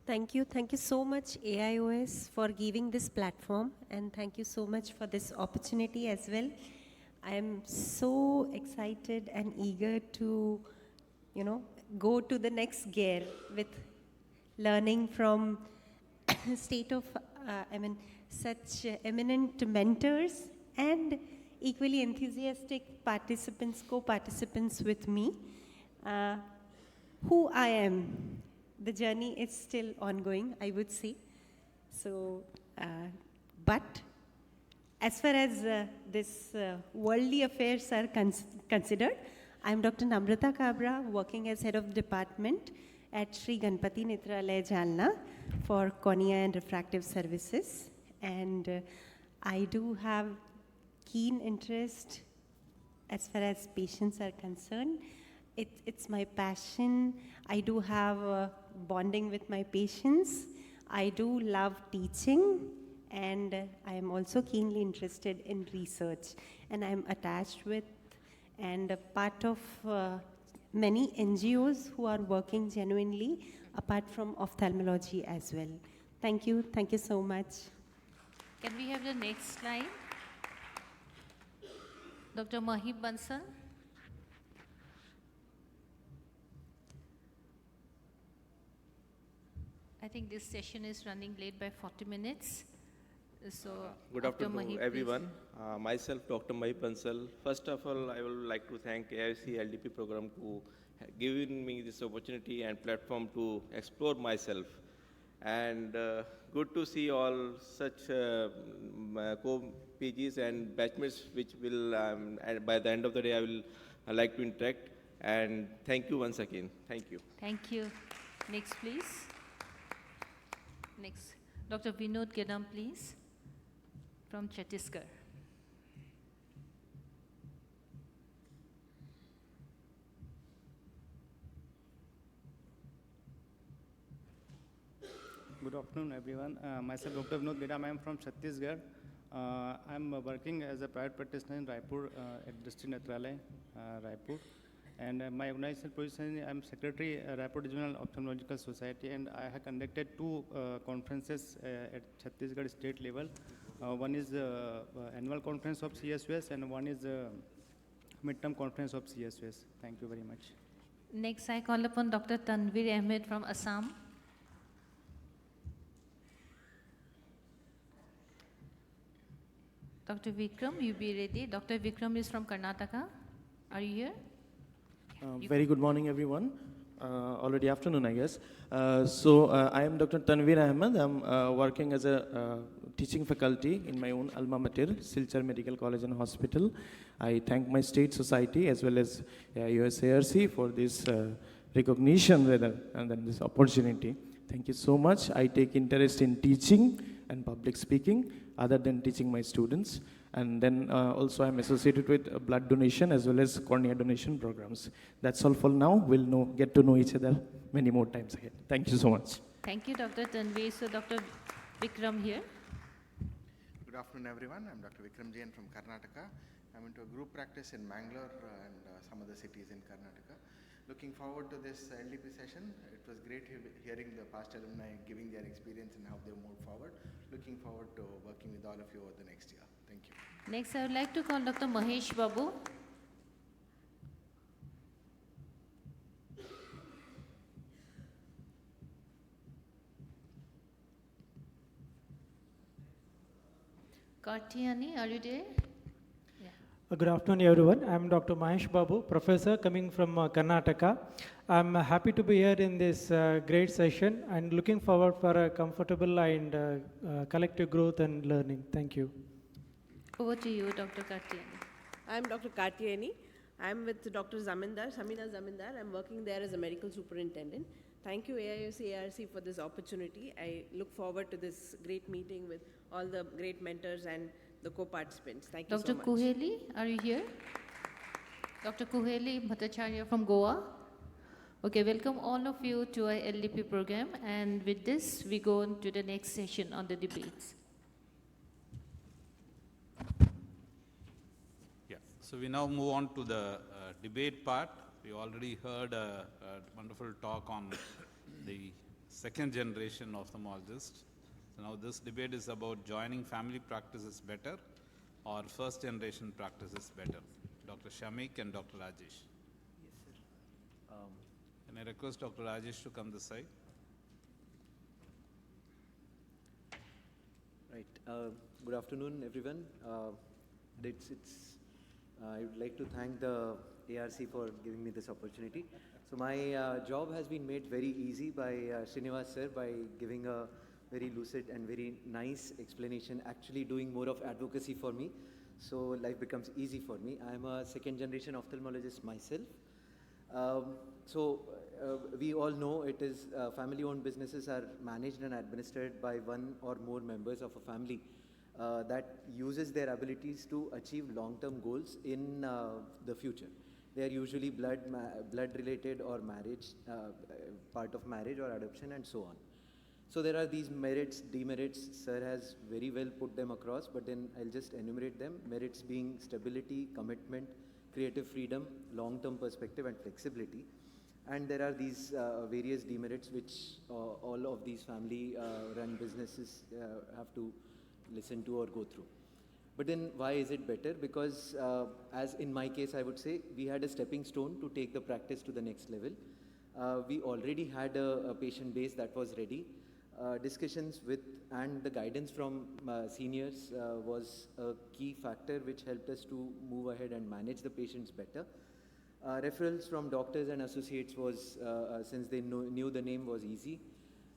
Thank you so much AIOS for giving this platform, and thank you so much for this opportunity as well. I am so excited and eager to go to the next gear with learning from state of, such eminent mentors and equally enthusiastic participants, co-participants with me. Who I am, the journey is still ongoing, I would say. So, but as far as this worldly affairs are considered, I am Dr. Namrata Kabra, working as head of department at Sri Ganpati Netralaya Jalna for cornea and refractive services. And I do have keen interest as far as patients are concerned. It's my passion. I do have bonding with my patients. I do love teaching, and I am also keenly interested in research. And I'm attached with and a part of many NGOs who are working genuinely apart from ophthalmology as well. Thank you so much. Can we have the next slide? Dr. Mahib Bansal. I think this session is running late by 40 minutes. So, good Dr. afternoon, Mahib, everyone. Myself, Dr. Mahib Bansal. First of all, I would like to thank AIOC LDP program to giving me this opportunity and platform to explore myself. And good to see all such co-PGs and batchmates, which will, by the end of the day, I will like to interact. And thank you once again. Thank you. Thank you. Next, please. Next, Dr. Vinod Gedam, please, from Chhattisgarh. Good afternoon, everyone. Myself, Dr. Vinod Gedam. I am from Chhattisgarh. I am working as a private practitioner in Raipur at District Netralaya, Raipur. And my organizational position, I am Secretary Raipur Regional Ophthalmological Society, and I have conducted two conferences at Chhattisgarh state level. One is annual conference of CSUS, and one is midterm conference of CSUS. Thank you very much. Next, I call upon Dr. Tanvir Ahmed from Assam. Dr. Vikram, you be ready. Dr. Vikram is from Karnataka. Are you here? Very good morning, everyone. Already afternoon, I guess. I am Dr. Tanvir Ahmed. I'm working as a teaching faculty in my own alma mater, Silchar Medical College and Hospital. I thank my state society as well as USARC for this recognition and then this opportunity. Thank you so much. I take interest in teaching and public speaking other than teaching my students. And then also I'm associated with blood donation as well as cornea donation programs. That's all for now. We'll get to know each other many more times ahead. Thank you so much. Thank you, Dr. Tanvir. So, Dr. Vikram here. Good afternoon, everyone. I'm Dr. Vikram Jain from Karnataka. I'm into a group practice in Mangalore and some other cities in Karnataka. Looking forward to this LDP session. It was great hearing the past alumni giving their experience and how they moved forward. Looking forward to working with all of you over the next year. Thank you. Next, I would like to call Dr. Mahesh Babu. Kartiani, are you there? Good afternoon, everyone. I'm Dr. Mahesh Babu, professor coming from Karnataka. I'm happy to be here in this great session and looking forward for a comfortable and collective growth and learning. Thank you. Over to you, Dr. Kartiani. I'm Dr. Kartiani. I'm with Dr. Samina Zamindar. I'm working there as a medical superintendent. Thank you, AIOC ARC, for this opportunity. I look forward to this great meeting with all the great mentors and the co-participants. Thank you so much. Dr. Kuheli, are you here? Dr. Kuheli Bhattacharya from Goa. Okay, welcome all of you to our LDP program. And with this, we go on to the next session on the debates. Yeah, so we now move on to the debate part. We already heard a wonderful talk on the second generation ophthalmologists. So now this debate is about joining family practices better or first generation practices better. Dr. Shamik and Dr. Rajesh. Yes, sir. Can I request Dr. Rajesh to come this side? Right. Good afternoon, everyone. I would like to thank the ARC for giving me this opportunity. So my job has been made very easy by Srinivas sir by giving a very lucid and very nice explanation, actually doing more of advocacy for me. So life becomes easy for me. I am a second generation ophthalmologist myself. We all know it is family-owned businesses are managed and administered by one or more members of a family that uses their abilities to achieve long-term goals in the future. They are usually blood-related or marriage, part of marriage or adoption and so on. So there are these merits, demerits. Sir has very well put them across, but then I'll just enumerate them. Merits being stability, commitment, creative freedom, long-term perspective and flexibility. And there are these various demerits which all of these family-run businesses have to listen to or go through. But then why is it better? Because as in my case, I would say, we had a stepping stone to take the practice to the next level. We already had a patient base that was ready. Discussions with and the guidance from seniors was a key factor which helped us to move ahead and manage the patients better. Referrals from doctors and associates was, since they knew the name, was easy.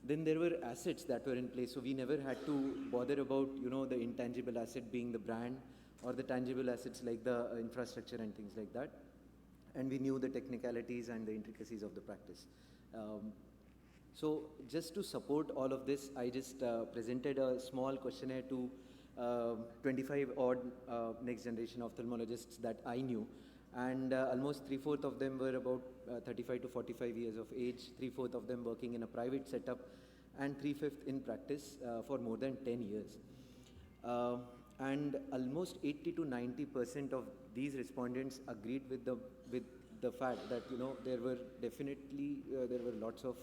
Then there were assets that were in place, so we never had to bother about, the intangible asset being the brand or the tangible assets like the infrastructure and things like that. And we knew the technicalities and the intricacies of the practice. So just to support all of this, I just presented a small questionnaire to 25 odd next generation ophthalmologists that I knew. And almost 3/4 of them were about 35 to 45 years of age, 3/4 of them working in a private setup, and 3/5 in practice for more than 10 years. And almost 80 to 90% of these respondents agreed with the fact that there were definitely there were lots of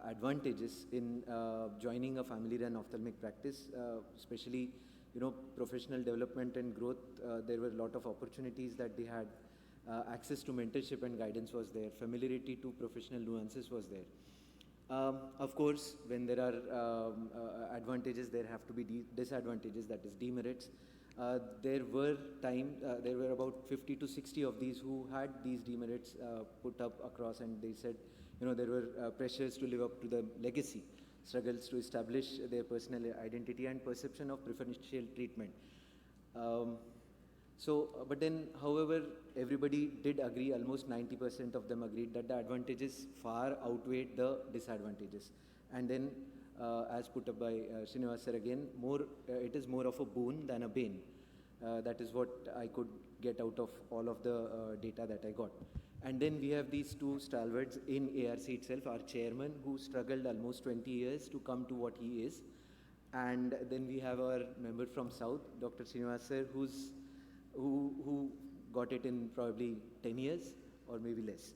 advantages in joining a family-run ophthalmic practice, especially professional development and growth. There were a lot of opportunities that they had. Access to mentorship and guidance was there. Familiarity to professional nuances was there. Of course, when there are advantages, there have to be disadvantages, that is demerits. There were about 50 to 60 of these who had these demerits put up across, and they said, there were pressures to live up to the legacy, struggles to establish their personal identity and perception of preferential treatment. But then, however, everybody did agree, almost 90% of them agreed that the advantages far outweighed the disadvantages. And then, as put up by Srinivas sir again, it is more of a boon than a bane. That is what I could get out of all of the data that I got. And then we have these two stalwarts in ARC itself, our chairman, who struggled almost 20 years to come to what he is. And then we have our member from South, Dr. Srinivas sir, who got it in probably 10 years or maybe less.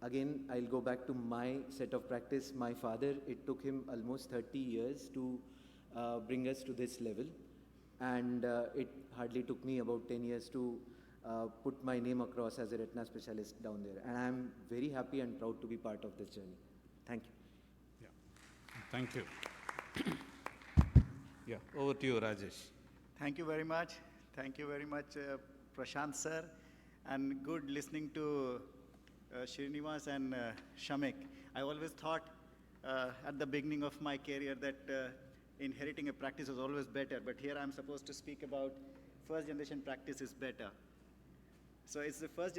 Again, I'll go back to my set of practice. My father, it took him almost 30 years to bring us to this level. And it hardly took me about 10 years to put my name across as a retina specialist down there. And I'm very happy and proud to be part of this journey. Thank you. Yeah. Thank you. Yeah, over to you, Rajesh. Thank you very much. Thank you very much, Prashant sir. And good listening to Srinivas and Shamik. I always thought at the beginning of my career that inheriting a practice was always better, but here I'm supposed to speak about first generation practice is better. So it's the first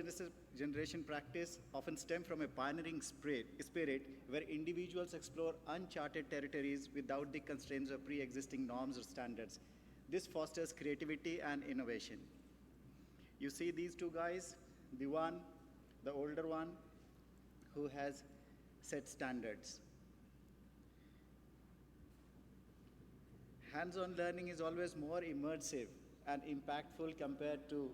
generation practice often stem from a pioneering spirit where individuals explore uncharted territories without the constraints of pre-existing norms or standards. This fosters creativity and innovation. You see these two guys, the older one, who has set standards. Hands-on learning is always more immersive and impactful compared to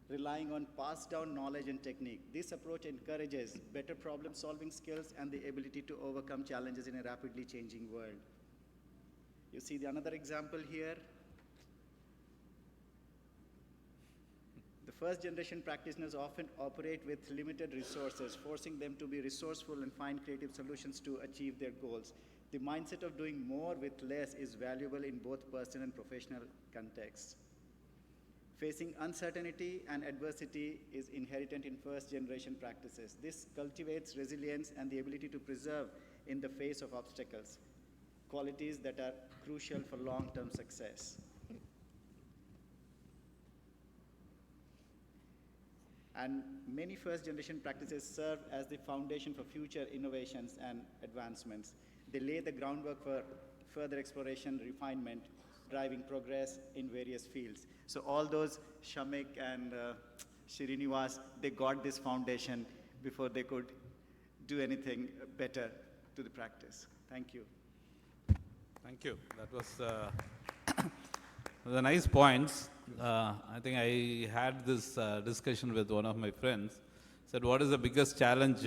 relying on passed down knowledge and technique. This approach encourages better problem-solving skills and the ability to overcome challenges in a rapidly changing world. You see another example here. The first generation practitioners often operate with limited resources, forcing them to be resourceful and find creative solutions to achieve their goals. The mindset of doing more with less is valuable in both personal and professional contexts. Facing uncertainty and adversity is inherent in first generation practices. This cultivates resilience and the ability to preserve in the face of obstacles, qualities that are crucial for long-term success. And many first generation practices serve as the foundation for future innovations and advancements. They lay the groundwork for further exploration, refinement, driving progress in various fields. So all those Shamik and Srinivas, they got this foundation before they could do anything better to the practice. Thank you. Thank you. That was the nice points. I think I had this discussion with one of my friends. Said, what is the biggest challenge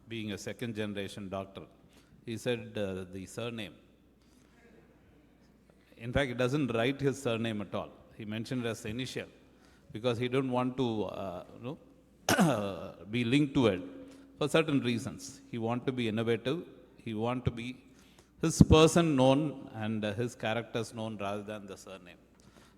being a second generation doctor? He said, the surname. In fact, he doesn't write his surname at all. He mentioned it as initial because he don't want to be linked to it for certain reasons. He want to be innovative. He want to be his person known and his characters known rather than the surname.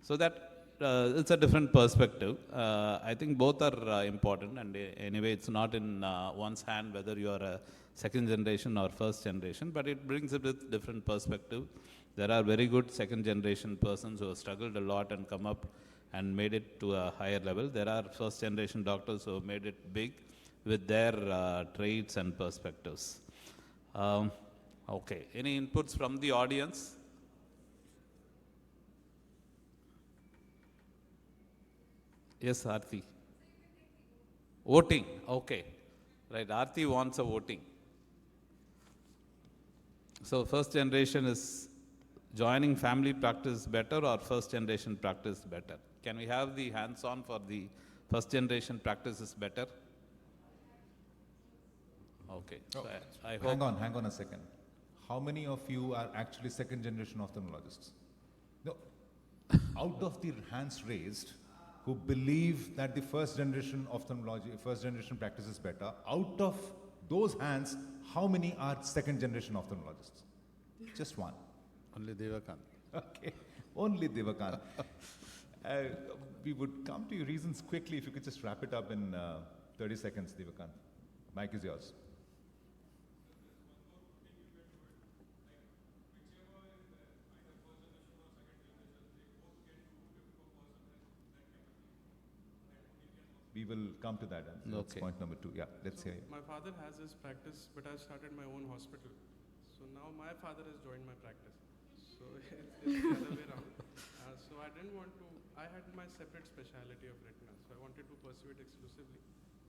So that it's a different perspective. I think both are important, and anyway, it's not in one's hand whether you are a second generation or first generation, but it brings it with different perspective. There are very good second generation persons who have struggled a lot and come up and made it to a higher level. There are first generation doctors who have made it big with their traits and perspectives. Okay, any inputs from the audience? Yes, Aarti. Voting, okay. Right, Aarti wants a voting. So first generation is joining family practice better or first generation practice better? Can we have the hands on for the first generation practice is better? Okay, so I hope. Hang on a second. How many of you are actually second generation ophthalmologists? No. Out of the hands raised, who believe that the first generation ophthalmology, first generation practice is better, out of those hands, how many are second generation ophthalmologists? Just one. Only Devakant. Okay, only Devakant. We would come to your reasons quickly if you could just wrap it up in 30 seconds, Devakant. Mic is yours. We will come to that. That's point number 2. Yeah, let's hear you. My father has his practice, but I started my own hospital. So now my father has joined my practice. So it's the other way around. So I didn't want to, I had my separate specialty of retina. So I wanted to pursue it exclusively.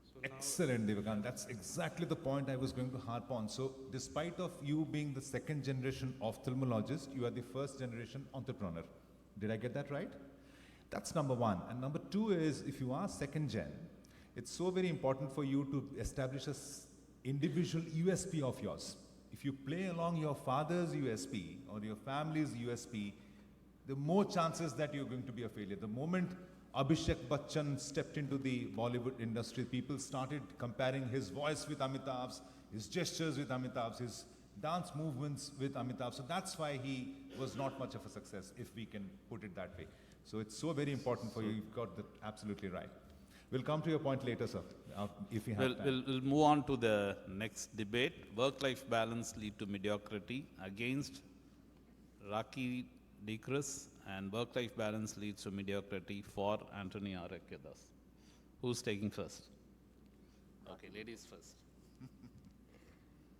So excellent, Devakant. That's exactly the point I was going to harp on. So despite of you being the second generation ophthalmologist, you are the first generation entrepreneur. Did I get that right? That's number 1. And number 2 is, if you are second gen, it's so very important for you to establish a individual USP of yours. If you play along your father's USP or your family's USP, the more chances that you're going to be a failure. The moment Abhishek Bachchan stepped into the Bollywood industry, people started comparing his voice with Amitabh's, his gestures with Amitabh's, his dance movements with Amitabh. So that's why he was not much of a success, if we can put it that way. So it's so very important for you. You've got that absolutely right. We'll come to your point later, sir, if you have time. We'll move on to the next debate. Work-life balance lead to mediocrity against Raki Decris, and work-life balance leads to mediocrity for Anthony Arakyadas. Who's taking first? Okay, ladies first.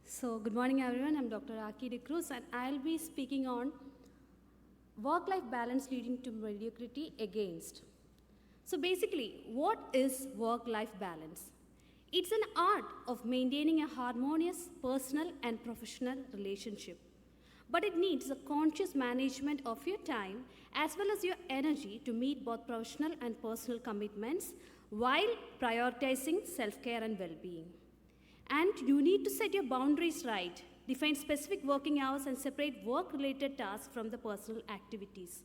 So, good morning everyone. I'm Dr. Raki Decris, and I'll be speaking on work-life balance leading to mediocrity against. So basically, what is work-life balance? It's an art of maintaining a harmonious personal and professional relationship. But it needs a conscious management of your time as well as your energy to meet both professional and personal commitments while prioritizing self-care and well-being. And you need to set your boundaries right, define specific working hours, and separate work-related tasks from the personal activities.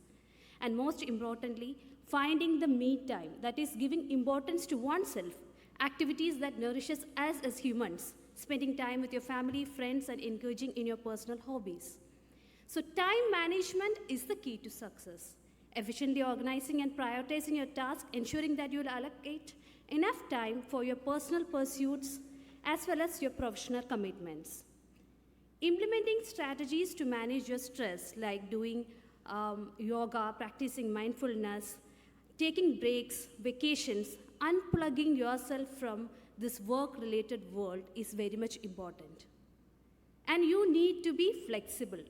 And most importantly, finding the me time, that is giving importance to oneself, activities that nourishes us as humans, spending time with your family, friends, and engaging in your personal hobbies. So time management is the key to success. Efficiently organizing and prioritizing your tasks, ensuring that you will allocate enough time for your personal pursuits as well as your professional commitments. Implementing strategies to manage your stress, like doing yoga, practicing mindfulness, taking breaks, vacations, unplugging yourself from this work-related world is very much important. And you need to be flexible,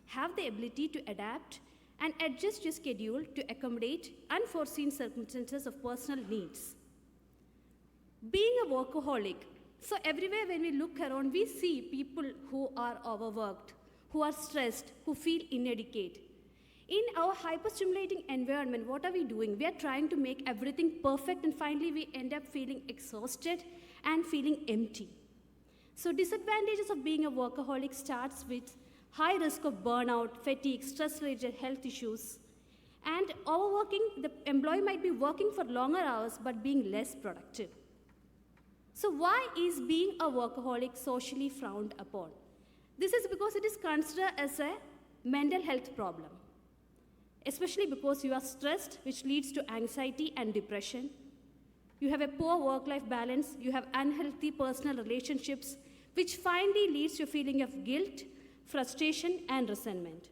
have the ability to adapt and adjust your schedule to accommodate unforeseen circumstances of personal needs. Being a workaholic, so everywhere when we look around, we see people who are overworked, who are stressed, who feel inadequate. In our hyper-stimulating environment, what are we doing? We are trying to make everything perfect, and finally we end up feeling exhausted and feeling empty. So disadvantages of being a workaholic starts with high risk of burnout, fatigue, stress-related health issues, and overworking. The employee might be working for longer hours but being less productive. So why is being a workaholic socially frowned upon? This is because it is considered as a mental health problem, especially because you are stressed, which leads to anxiety and depression. You have a poor work-life balance, you have unhealthy personal relationships, which finally leads to a feeling of guilt, frustration, and resentment.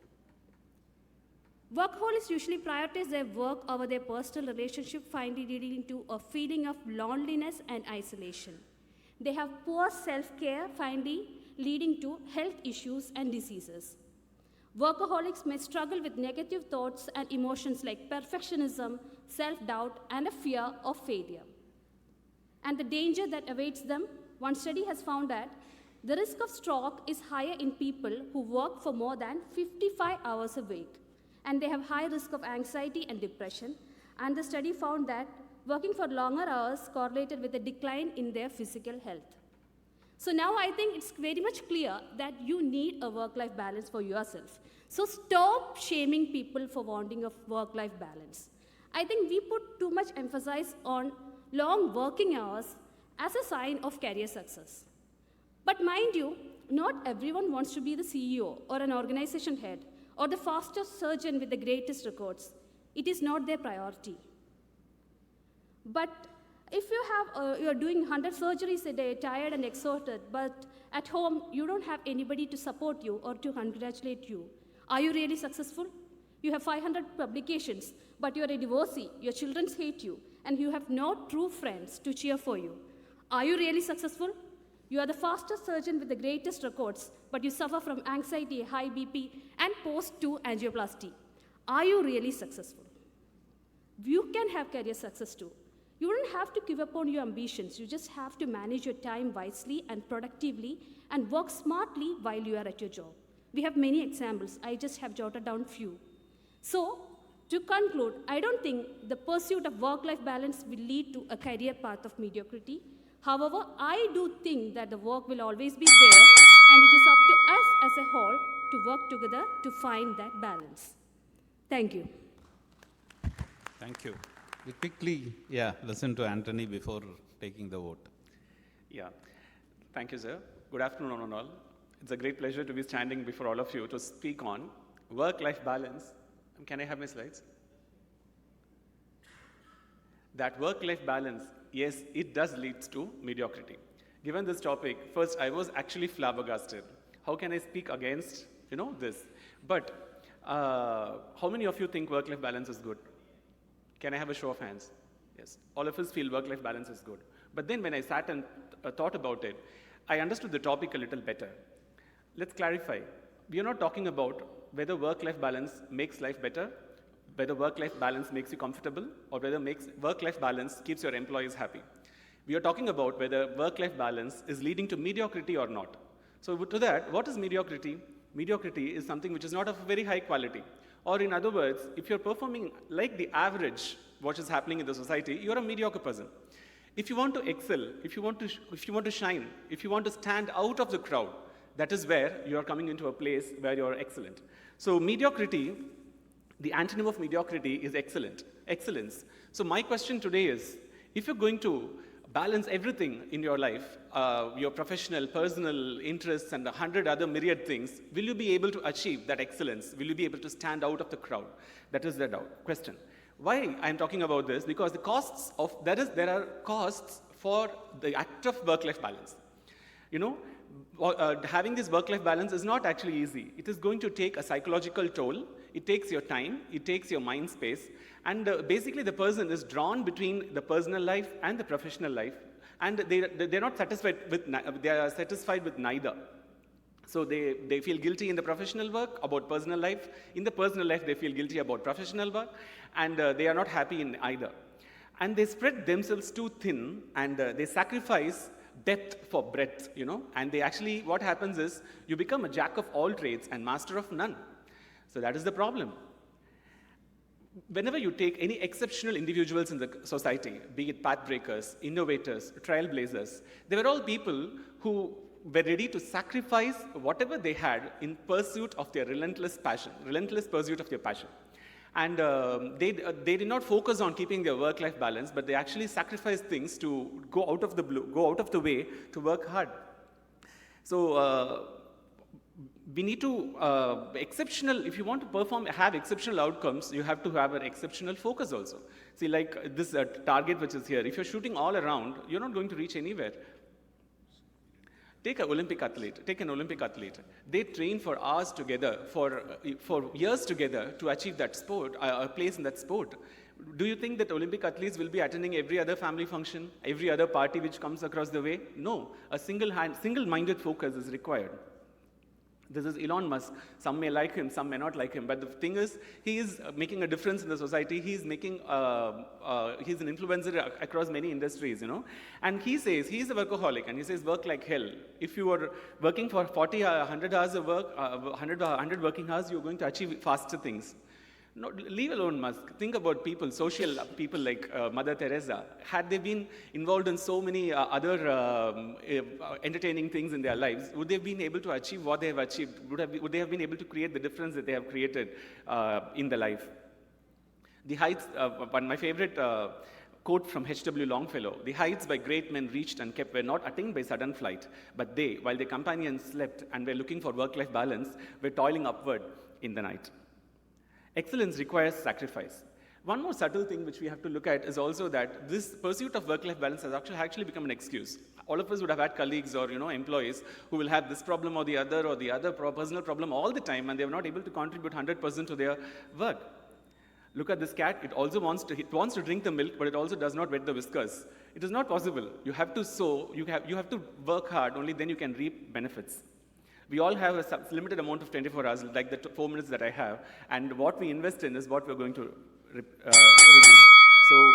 Workaholics usually prioritize their work over their personal relationship, finally leading to a feeling of loneliness and isolation. They have poor self-care, finally leading to health issues and diseases. Workaholics may struggle with negative thoughts and emotions like perfectionism, self-doubt, and a fear of failure. And the danger that awaits them, one study has found that the risk of stroke is higher in people who work for more than 55 hours a week, and they have high risk of anxiety and depression. And the study found that working for longer hours correlated with a decline in their physical health. So now I think it's very much clear that you need a work-life balance for yourself. So stop shaming people for wanting a work-life balance. I think we put too much emphasis on long working hours as a sign of career success. But mind you, not everyone wants to be the CEO or an organization head or the fastest surgeon with the greatest records. It is not their priority. But if you're doing 100 surgeries a day, tired and exhausted, but at home you don't have anybody to support you or to congratulate you, are you really successful? You have 500 publications, but you're a divorcee, your children hate you, and you have no true friends to cheer for you. Are you really successful? You are the fastest surgeon with the greatest records, but you suffer from anxiety, high BP, and post-2 angioplasty. Are you really successful? You can have career success too. You don't have to give up on your ambitions. You just have to manage your time wisely and productively and work smartly while you are at your job. We have many examples. I just have jotted down few. So, to conclude, I don't think the pursuit of work-life balance will lead to a career path of mediocrity. However, I do think that the work will always be there, and it is up to us as a whole to work together to find that balance. Thank you. Thank you. We quickly, listen to Anthony before taking the vote. Yeah, thank you, sir. Good afternoon, on all. It's a great pleasure to be standing before all of you to speak on work-life balance. Can I have my slides? That work-life balance, yes, it does lead to mediocrity. Given this topic, first I was actually flabbergasted. How can I speak against, this? But how many of you think work-life balance is good? Can I have a show of hands? Yes, all of us feel work-life balance is good. But then when I sat and thought about it, I understood the topic a little better. Let's clarify. We are not talking about whether work-life balance makes life better, whether work-life balance makes you comfortable, or whether work-life balance keeps your employees happy. We are talking about whether work-life balance is leading to mediocrity or not. So to that, what is mediocrity? Mediocrity is something which is not of very high quality. Or in other words, if you're performing like the average, what is happening in the society, you're a mediocre person. If you want to excel, if you want to shine, if you want to stand out of the crowd, that is where you're coming into a place where you're excellent. So mediocrity, the antonym of mediocrity is excellent. excellence. So my question today is, if you're going to balance everything in your life, your professional, personal interests, and 100 other myriad things, will you be able to achieve that excellence? Will you be able to stand out of the crowd? That is the question. Why I'm talking about this? Because the costs of, there are costs for the act of work-life balance. You know, having this work-life balance is not actually easy. It is going to take a psychological toll. It takes your time, it takes your mind space, and basically the person is drawn between the personal life and the professional life, and they're not satisfied with, they are satisfied with neither. So they feel guilty in the professional work about personal life. In the personal life, they feel guilty about professional work, and they are not happy in either. And they spread themselves too thin, and they sacrifice depth for breadth, you know, and they actually, what happens is, you become a jack of all trades and master of none. So that is the problem. Whenever you take any exceptional individuals in the society, be it pathbreakers, innovators, trailblazers, they were all people who were ready to sacrifice whatever they had in pursuit of their relentless pursuit of their passion. And they did not focus on keeping their work-life balance, but they actually sacrificed things to go out of the way to work hard. So we need to, if you want to have exceptional outcomes, you have to have an exceptional focus also. See, like this target which is here, if you're shooting all around, you're not going to reach anywhere. Take an Olympic athlete. They train for hours together, for years together to achieve that sport, a place in that sport. Do you think that Olympic athletes will be attending every other family function, every other party which comes across the way? No, a single-minded focus is required. This is Elon Musk. Some may like him, some may not like him. But the thing is, he is making a difference in the society. He's an influencer across many industries, you know. And he says, he's a workaholic, and he says, work like hell. If you are working for 40, 100 hours of work, 100 working hours, you're going to achieve faster things. No, leave alone Musk. Think about people, social people like Mother Teresa. Had they been involved in so many other entertaining things in their lives, would they have been able to achieve what they have achieved? Would they have been able to create the difference that they have created in the life? The heights, my favorite quote from H.W. Longfellow, the heights by great men reached and kept were not attained by sudden flight, but they, while their companions slept and were looking for work-life balance, were toiling upward in the night. Excellence requires sacrifice. One more subtle thing which we have to look at is also that this pursuit of work-life balance has actually become an excuse. All of us would have had colleagues or employees who will have this problem or the other personal problem all the time, and they are not able to contribute 100% to their work. Look at this cat. It wants to drink the milk, but it also does not wet the whiskers. It is not possible. You have to sow. You have to work hard. Only then you can reap benefits. We all have a limited amount of 24 hours, like the 4 minutes that I have, and what we invest in is what we're going to receive. So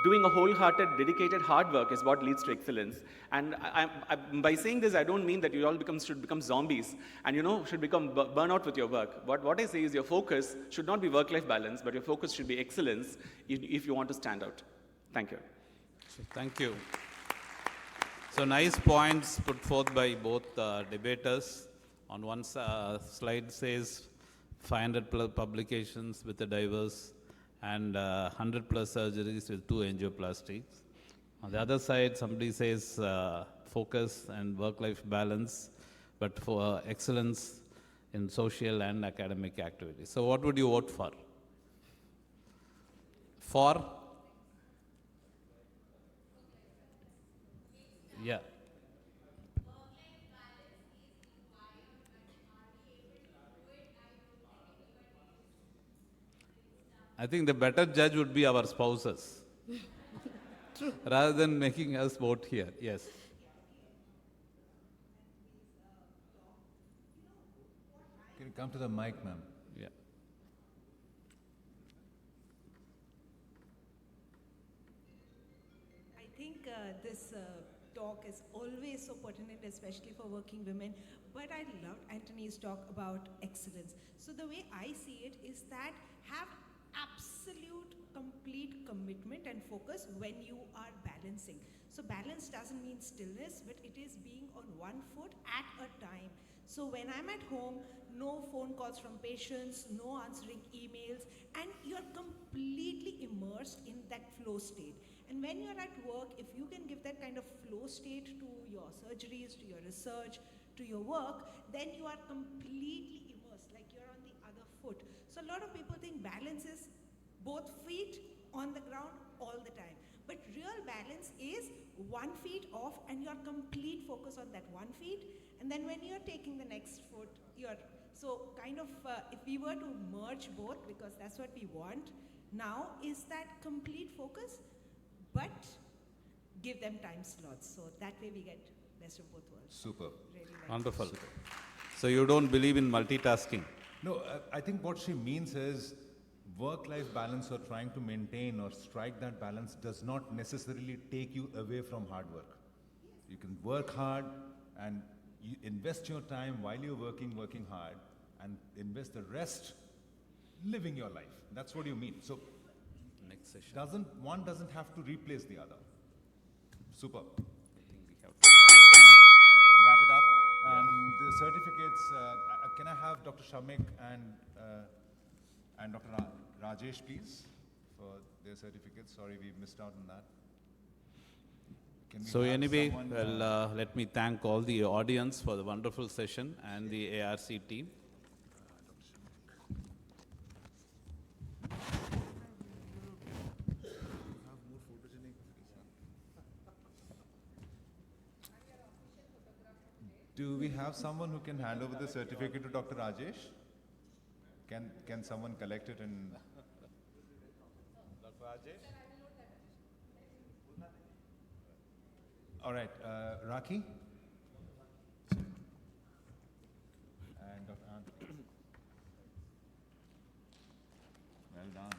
doing a wholehearted, dedicated hard work is what leads to excellence. And by saying this, I don't mean that you all should become zombies and should become burnout with your work. But what I say is your focus should not be work-life balance, but your focus should be excellence if you want to stand out. Thank you. Thank you. So nice points put forth by both debaters. On one slide says 500 plus publications with the diverse and 100 plus surgeries with 2 angioplastics. On the other side, somebody says focus and work-life balance, but for excellence in social and academic activities. So what would you vote for? For? Yeah. I think the better judge would be our spouses. True. Rather than making us vote here. Yes. Can you come to the mic, ma'am? Yeah. I think this talk is always so pertinent, especially for working women. But I loved Anthony's talk about excellence. So the way I see it is that have absolute, complete commitment and focus when you are balancing. So balance doesn't mean stillness, but it is being on one foot at a time. So when I'm at home, no phone calls from patients, no answering emails, and you're completely immersed in that flow state. And when you're at work, if you can give that kind of flow state to your surgeries, to your research, to your work, then you are completely immersed, like you're on the other foot. So a lot of people think balance is both feet on the ground all the time. But real balance is one feet off and your complete focus on that one feet. And then when you're taking the next foot, you're, so kind of, if we were to merge both, because that's what we want now, is that complete focus, but give them time slots. So that way we get best of both worlds. Super. Really like Wonderful. So you don't believe in multitasking? No, I think what she means is work-life balance or trying to maintain or strike that balance does not necessarily take you away from hard work. You can work hard and you invest your time while you're working hard, and invest the rest living your life. That's what you mean. So next session. One doesn't have to replace the other. Super. I think we have to wrap it up. The certificates, can I have Dr. Shamik and Dr. Rajesh, please, for their certificates? Sorry, we missed out on that. Can we So have anyway, someone, well, let me thank all the audience for the wonderful session and the ARC team. Do we have someone who can hand over the certificate to Dr. Rajesh? Can someone collect it and... Dr. Rajesh? All right, Raki? And Dr. Anthony. Well done.